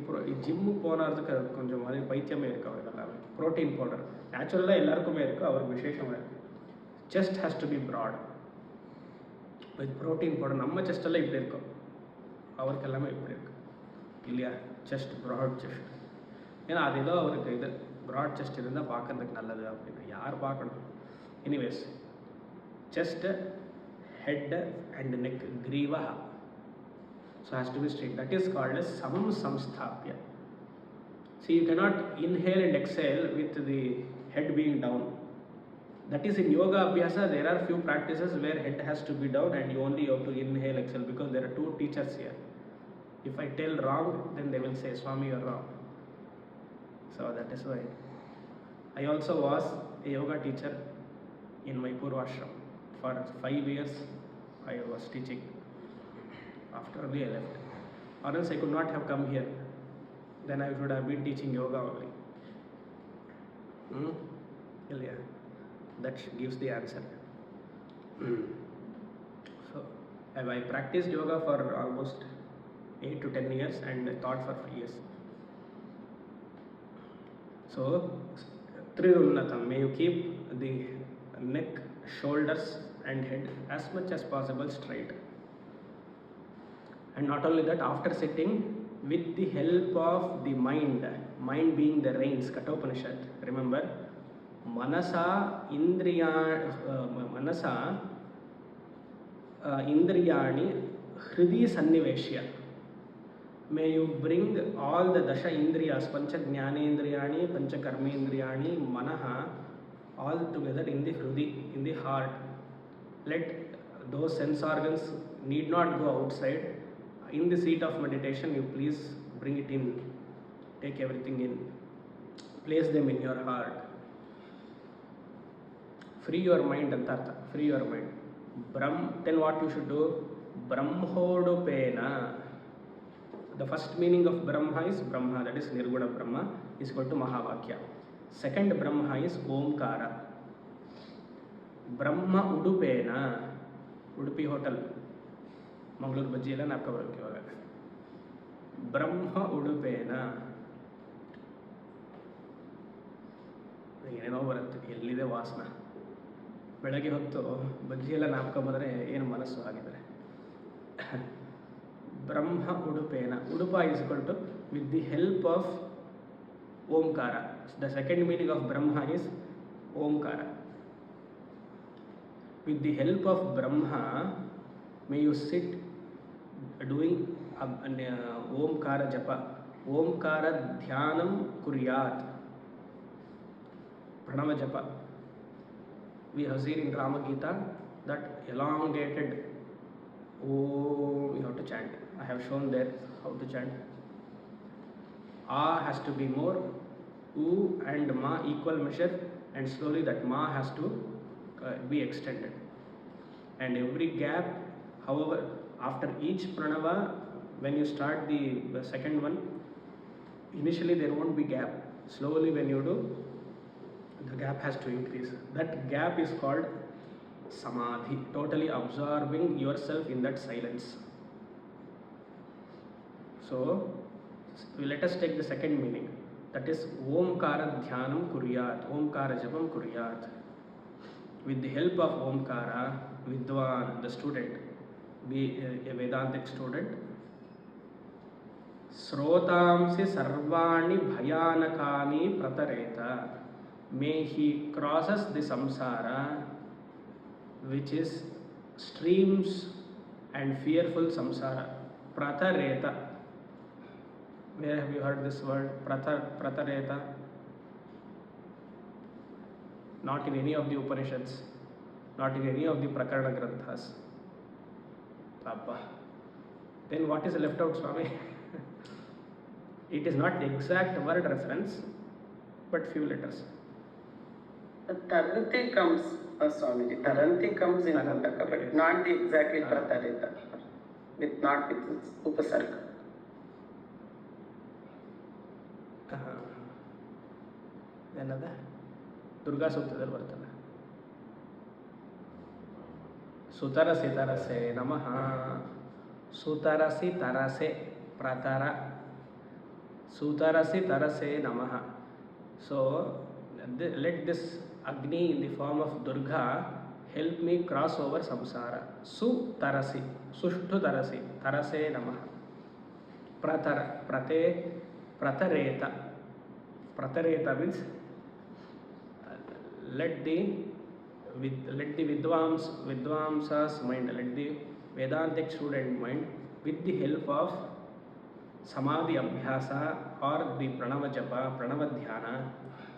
gym போனதுக்கு கொஞ்சம் மாதிரி பைத்தியமே இருக்கு அவங்கெல்லாம். Protein powder. Naturally எல்லாருக்குமே இருக்கு, அவர் விசேஷமா இருக்கு. Chest has to be broad. With protein powder நம்ம chest எல்லாம் இப்படி இருக்கும், அவருக்கு எல்லாமே இப்படி இருக்கு இல்லையா? Chest, broad chest. ஏன்னா அது ஏதோ அவருக்கு இது broad chest இருந்தால் பார்க்கறதுக்கு நல்லது அப்படின்னு யார் பார்க்கணும்? Anyways, chest, head and neck, griva. So has to be straight. That is called as samam samsthapya. See, you cannot inhale and exhale with the head being down. That is in yoga abhyasa, there are few practices where head has to be down and you only have to inhale, exhale, because there are two teachers here. If I tell wrong, then they will say, Swami, you are wrong. So that is why. I also was a yoga teacher in my Purvashram. For 5 years I was teaching. After only I left. Or else I could not have come here. Then I would have been teaching yoga only. Yeah. That gives the answer. So I practiced yoga for almost 8 to 10 years and taught for 3 years. So Trirunnatam, may you keep the neck, shoulders and head as much as possible straight. And not only that, after sitting, with the help of the mind being the reins, Kathopanishad, remember, manasa indriyani hridi sanniveshya. May you bring all the dasha indriyas, pancha jnanendriyani, pancha karmendriyani, manaha, all together in the hridi, in the heart. Let those sense organs need not go outside. In the seat of meditation, you please bring it in. Take everything in. Place them in your heart. Free your mind, Antartha. Free your mind. Then what you should do? Brahmodopena. The first meaning of Brahma is Brahma, that is Nirguna Brahma, is equal to Mahavakya. Second Brahma is Omkara. Brahma Udupena. Udupi Hotel. Mangalore Bajji ಎಲ್ಲ ನಾಪಕ ಬರೋಕೆ ಇವಾಗ. ಬ್ರಹ್ಮ ಉಡುಪೇನ ಏನೇನೋ ಬರುತ್ತೆ, ಎಲ್ಲಿದೆ ವಾಸನ. ಬೆಳಗ್ಗೆ ಹೊತ್ತು ಬಜ್ಜಿ ಎಲ್ಲ ನಾಪಕ ಬಂದರೆ ಏನು ಮನಸ್ಸು ಆಗಿದ್ದಾರೆ. ಬ್ರಹ್ಮ ಉಡುಪೇನ. Udupa is equal to with the help of Omkara. The second meaning of Brahma is Omkara. With the help of Brahma, may you sit doing Omkara japa. Omkara dhyanam kuryat. Pranava japa. We have seen in Rama Gita that elongated Om you have to chant. I have shown there how to chant. A has to be more, U and Ma equal measure, and slowly that Ma has to be extended. And every gap, however, after each pranava, when you start the second one, initially there won't be gap. Slowly when you do, the gap has to increase. That gap is called samadhi, totally absorbing yourself in that silence. So let us take the second meaning, that is Omkara Dhyanam Kuryat, Omkara Japam Kuryat. With the help of Omkara, Vidwan, the student, be a Vedantic student, Srotamsi Sarvani Bhayanakani Pratareta, may he crosses the samsara, which is streams and fearful samsara. Pratareta. Where have you heard this word? Pratareta? Not in any of the Upanishads, not in any of the Prakarana Granthas. Abba. Then what is left out, Swami? It is not the exact word reference, but few letters. Taranti comes, Swamiji, Taranti comes in Mundaka, but not the exactly Pratareta, not with Upasarga. ಏನದ ದುರ್ಗಾ ಸೂಕ್ತದಲ್ಲಿ ಬರ್ತಲ್ಲ, ಸುತರಸಿ ತರಸೆ ನಮಃ, ಸುತರಸಿ ತರಸೆ ಪ್ರತರ, ಸುತರಸಿ ತರಸೆ ನಮಃ. So let this Agni in the form of Durga help me cross over samsara. Sutarasi, sushtu tarasi, tarase namah. Pratara, pratareta. Pratareta means let the Vidvamsa's mind, let the Vedantic student mind, with the help of Samadhi Abhyasa or the Pranava Japa, Pranava Dhyana,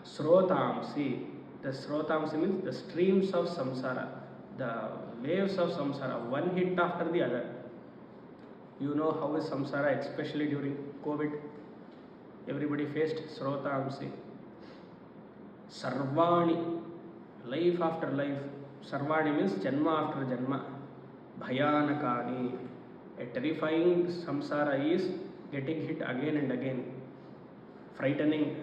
Srotamsi. The Srotamsi means the streams of samsara, the waves of samsara, one hit after the other. You know how is samsara, especially during COVID? Everybody faced Srotamsi. Sarvani, life after life. Sarvani means Janma after Janma. Bhayanakani, a terrifying samsara is getting hit again and again. Frightening.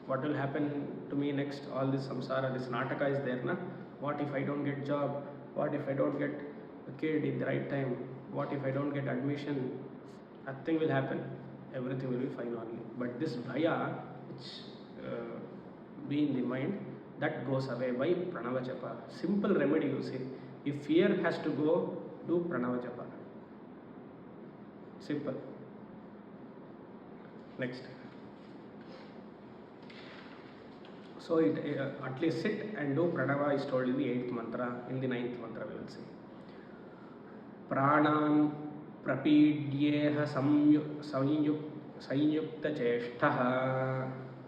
What will happen to me next? All this samsara, this nataka is there, na? What if I don't get job? What if I don't get a kid in the right time? What if I don't get admission? Nothing will happen. Everything will be fine only. But this bhaya, which be in the mind, that goes away by pranava japa. Simple remedy, you see. If fear has to go, do pranava japa. Simple. Next. So at least sit and do pranava is told in the 8th mantra. In the 9th mantra we will see. Pranam prapidyeha sanyukta cheshtaha.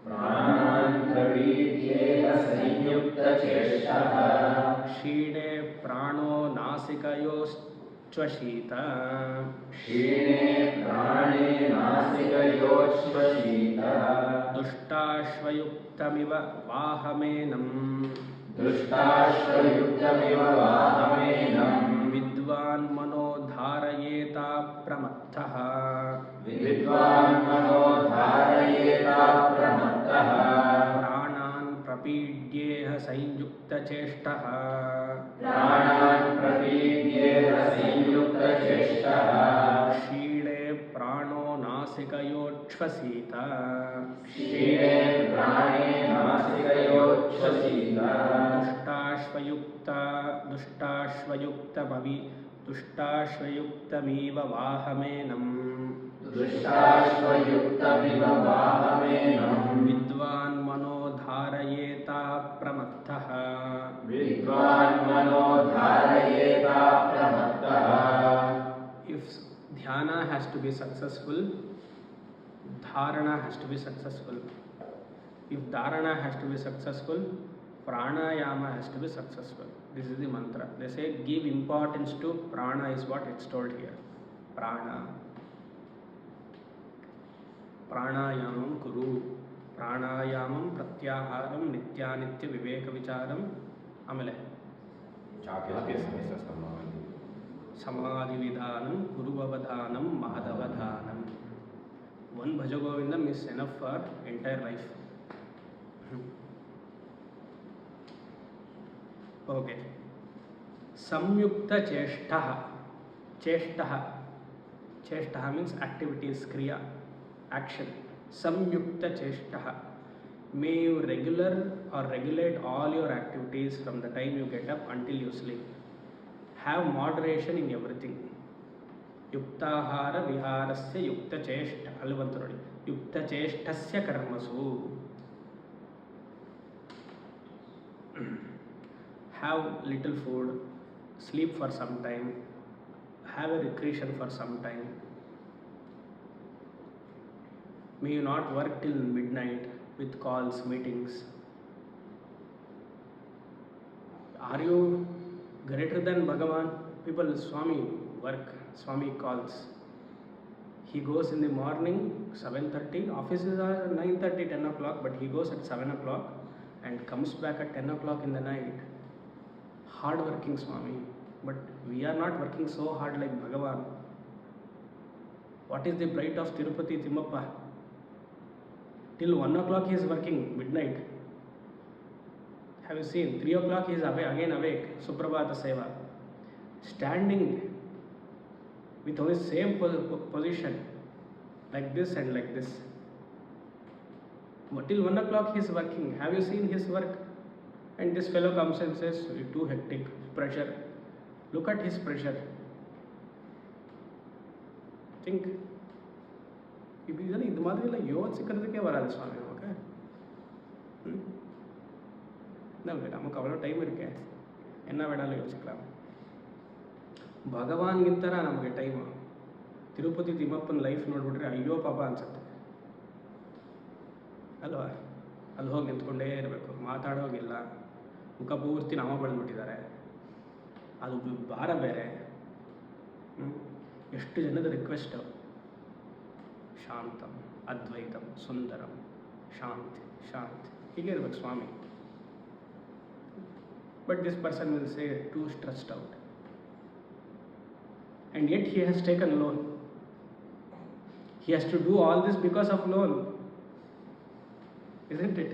Pranam prapidyeha sanyukta cheshtaha. Shine prano nasikayos chvashita. Shine prane nasikayochvashita. Duštashvayuktamiva vahamenam. Duštashvayuktamiva vahamenam. Vidvan mano dharayeta pramatthaha. Vidvan mano dharayeta pramatthaha. Pranan prapidyeha sanyukta cheshtaha. Pranan prapidyeha sanyukta cheshtaha. Shile prano nasikayochvasita. Shine prane nasikayochvasita. Duštashvayuktamiva vahamenam. Duštashvayuktamiva vahamenam. Vidvan mano dharayeta pramatthaha. Vidvan mano dharayeta pramatthaha. If dhyana has to be successful, dharana has to be successful. If dharana has to be successful, pranayama has to be successful. This is the mantra. They say give importance to prana is what it's told here. Prana. Pranayamam kuru. Pranayamam pratyaharam nityanitya viveka vicharam. Amale. Samadhi vidhanam kuruvavadhanam mahadavadhanam. One Bhajagovindam is enough for entire life. Okay. Samyukta cheshtaha. Cheshtaha means activities, kriya, action. Samyukta cheshtaha. May you regulate all your activities from the time you get up until you sleep. Have moderation in everything. Yuktahara viharasya yukta cheshta. Alvantarodi. Yukta cheshtasya karmasu. Have little food, sleep for some time, have a recreation for some time. May you not work till midnight with calls, meetings. Are you greater than Bhagavan? People, Swami work, Swami calls. He goes in the morning 7:30, offices are 9:30, 10 o'clock, but he goes at 7 o'clock and comes back at 10 o'clock in the night. Hard working Swami, but we are not working so hard like Bhagavan. What is the plight of Tirupati Timmappa? Till 1 o'clock he is working, midnight. Have you seen? 3 o'clock he is again awake, Suprabhata Seva. Standing with only same position, like this and like this. But till 1 o'clock he is working. Have you seen his work? And this fellow comes and says, too hectic, pressure. Look at his pressure. Think. இது மாதிரிலாம் யோசிக்கிறதுக்கே வராது சுவாமி நமக்கு. நமக்கு அவ்வளோ time இருக்கே, என்ன வேணாலும் யோசிக்கலாம். ಭಗವಾನ್ಗಿಂತರ ನಮಗೆ ಟೈಮು. ತಿರುಪತಿ ತಿಮ್ಮಪ್ಪನ ಲೈಫ್ ನೋಡ್ಬಿಟ್ರೆ ಅಯ್ಯೋ ಪಾಪ ಅನ್ಸುತ್ತೆ ಅಲ್ವಾ? ಅಲ್ಲಿ ಹೋಗಿ ನಿಂತ್ಕೊಂಡೇ ಇರಬೇಕು, ಮಾತಾಡೋಗಿಲ್ಲ, ಮುಖ ಪೂರ್ತಿ ನಾಮ ಬೆಳೆದ್ಬಿಟ್ಟಿದ್ದಾರೆ, ಅದು ಭಾರ ಬೇರೆ. ಎಷ್ಟು ಜನದ ರಿಕ್ವೆಸ್ಟು, ಶಾಂತಂ ಅದ್ವೈತಂ ಸುಂದರಂ ಶಾಂತಿ ಶಾಂತಿ, ಹೀಗೆ ಇರ್ಬೇಕು ಸ್ವಾಮಿ. But this person will say too stressed out, and yet he has taken loan. He has to do all this because of loan, isn't it?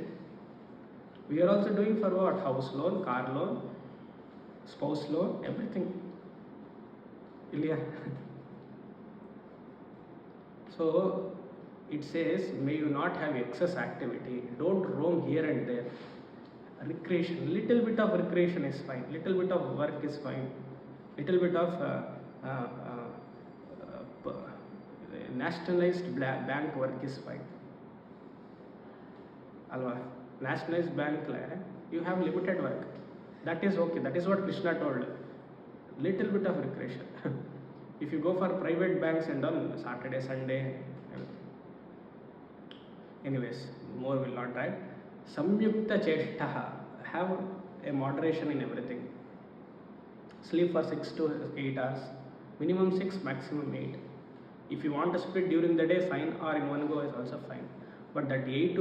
We are also doing for what? House loan, car loan, spouse loan, everything. Ilya. So it says, may you not have excess activity, don't roam here and there. Recreation, little bit of recreation is fine, little bit of work is fine, little bit of nationalized bank work is fine. Alva, nationalized bank you have limited work, that is okay, that is what Krishna told. Little bit of recreation. If you go for private banks and all, Saturday, Sunday, everything. Anyways, more will not die. Samyukta cheshtaha, have a moderation in everything. Sleep for 6 to 8 hours, minimum 6, maximum 8. If you want to split during the day, fine, or in one go is also fine. But that 8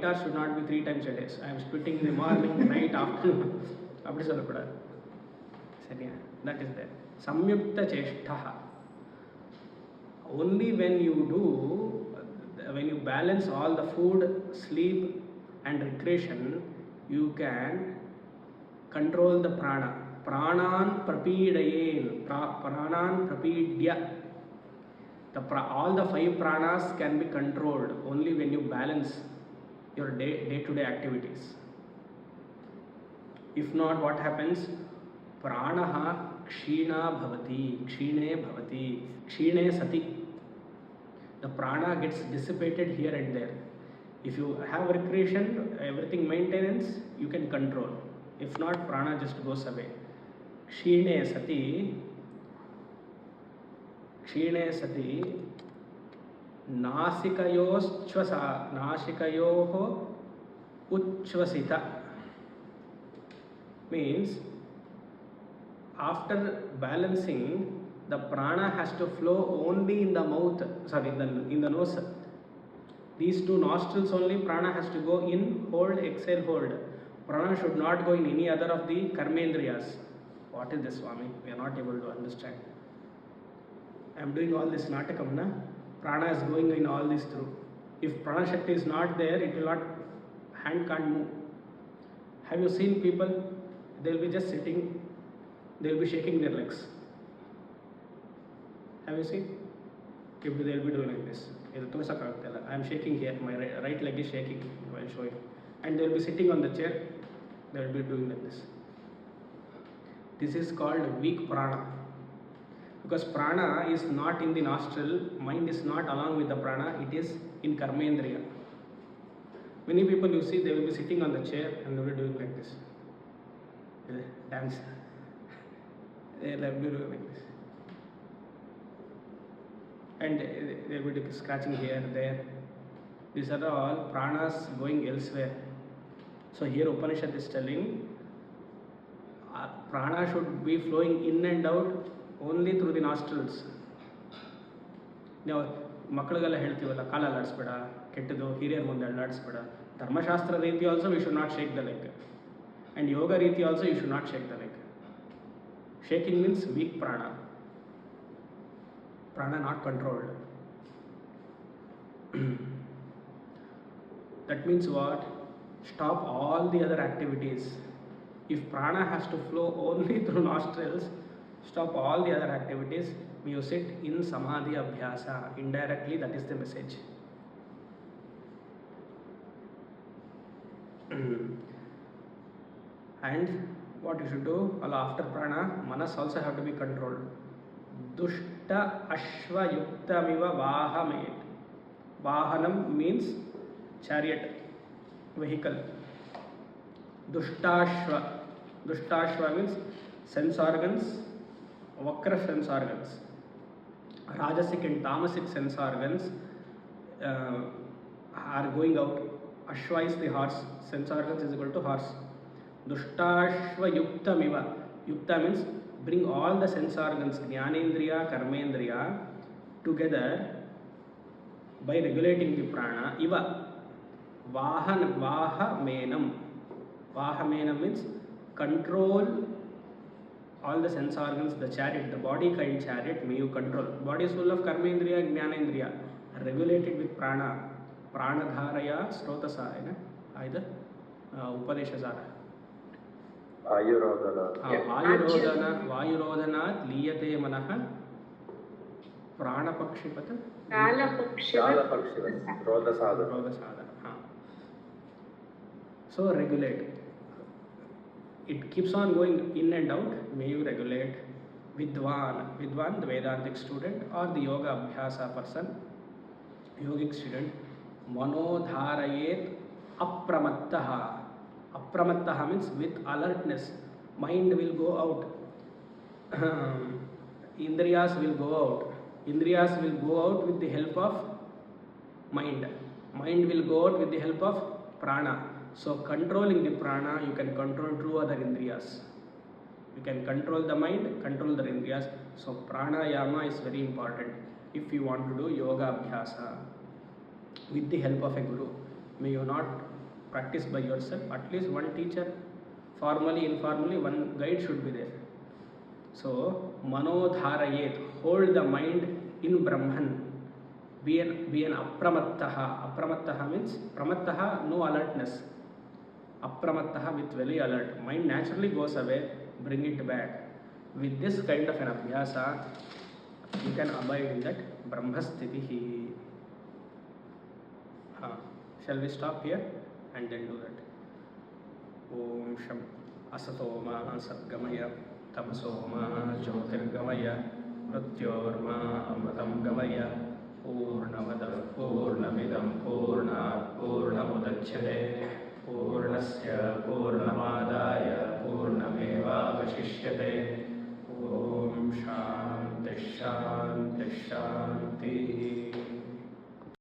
hours should not be 3 times a day. So I am splitting in the morning, night, afternoon. Appadi sollapodadu. Seriya? That is there. Samyukta cheshtaha. Only when you balance all the food, sleep and recreation, you can control the prana. Pranan prapidayen, pranan prapidya. All the 5 pranas can be controlled only when you balance your day-to-day activities. If not, what happens? Pranaha kshina bhavati, kshine bhavati, kshine sati. The prana gets dissipated here and there. If you have recreation, everything maintenance, you can control. If not, prana just goes away. Kshine sati नासिकयोः उच्छ्वसिता, means after balancing, the prana has to flow only in the mouth, in the nose. These 2 nostrils only prana has to go in, hold, exhale, hold. Prana should not go in any other of the karmendriyas. What is this, Swami? We are not able to understand. I am doing all this natakam, na? Prana is going in all this through. If Prana Shakti is not there, it will not, hand can't move. Have you seen people? They'll be just sitting, they'll be shaking their legs. Have you seen? They'll be doing like this. I am shaking here, my right leg is shaking while showing. And they'll be sitting on the chair, they'll be doing like this. This is called weak prana. Because prana is not in the nostril, mind is not along with the prana, it is in karmendriya. Many people you see, they will be sitting on the chair and they will be doing like this. Dance. They will be doing like this. And they will be scratching here and there. These are all pranas going elsewhere. So here Upanishad is telling prana should be flowing in and out only through the nostrils. ನಾವು ಮಕ್ಕಳಿಗೆಲ್ಲ ಹೇಳ್ತೀವಲ್ಲ ಕಾಲ ಅಲ್ಲಾಡಿಸ್ಬೇಡ, ಕೆಟ್ಟದು ಹಿರಿಯರ ಮುಂದೆ ಅಲ್ಲಾಡಿಸ್ಬೇಡ. ಧರ್ಮಶಾಸ್ತ್ರ ರೀತಿ also we should not shake the leg. And yoga ರೀತಿ also you should not shake the leg. Shaking means weak prana. Prana not controlled. That means what? Stop all the other activities. If prana has to flow only through nostrils, stop all the other activities. You sit in samadhi abhyasa. Indirectly, that is the message. And what you should do? After prana, manas also have to be controlled. Dushta ashva yuktamiva vahamet. Vahanam means chariot, vehicle. Dushtashva. Dushtashva means sense organs, vakra sense organs. Rajasic and tamasic sense organs are going out. Ashva is the horse, sense organs is equal to horse. Dushtashva yuktamiva. Yukta means bring all the sense organs, jnanendriya, karmendriya, together by regulating the prana. Iva vahamenam. Vahamenam means control all the sense organs, the chariot, the body kind chariot, may you control. Body is full of karmendriya, jnanendriya, regulated with prana. Pranadharaya srotasaya, either upadeshasara. वायुरोधनात् लीयते मनः प्राणपक्षिपत रोधसाधन. So regulate. It keeps on going in and out. May you regulate. Vidwan, the Vedantic student or the yoga abhyasa person, yogic student. Manodharayet apramattaha. Apramattaha means with alertness. Mind will go out. Indriyas will go out. Indriyas will go out with the help of mind. Mind will go out with the help of prana. So controlling the prana, you can control two other indriyas. You can control the mind, control the indriyas. So pranayama is very important if you want to do yoga abhyasa with the help of a guru. May you not practice by yourself, at least one teacher, formally, informally, one guide should be there. So, manodharayet, hold the mind in Brahman, be an apramattaha. Apramattaha means, pramattaha, no alertness. Apramattaha with very alert. Mind naturally goes away, bring it back. With this kind of an abhyasa, you can abide in that brahmasthitihi. Shall we stop here and then do that? Om Sham Asatoma Satgamaya Tamasoma Jyotirgamaya Mrityorma Amritam Gamaya Purnamadav Purnamidam Purnat Purnamudachyate Purnasya Purnamadaya Purnameva Vashishyate. Om Shanti Shanti Shanti.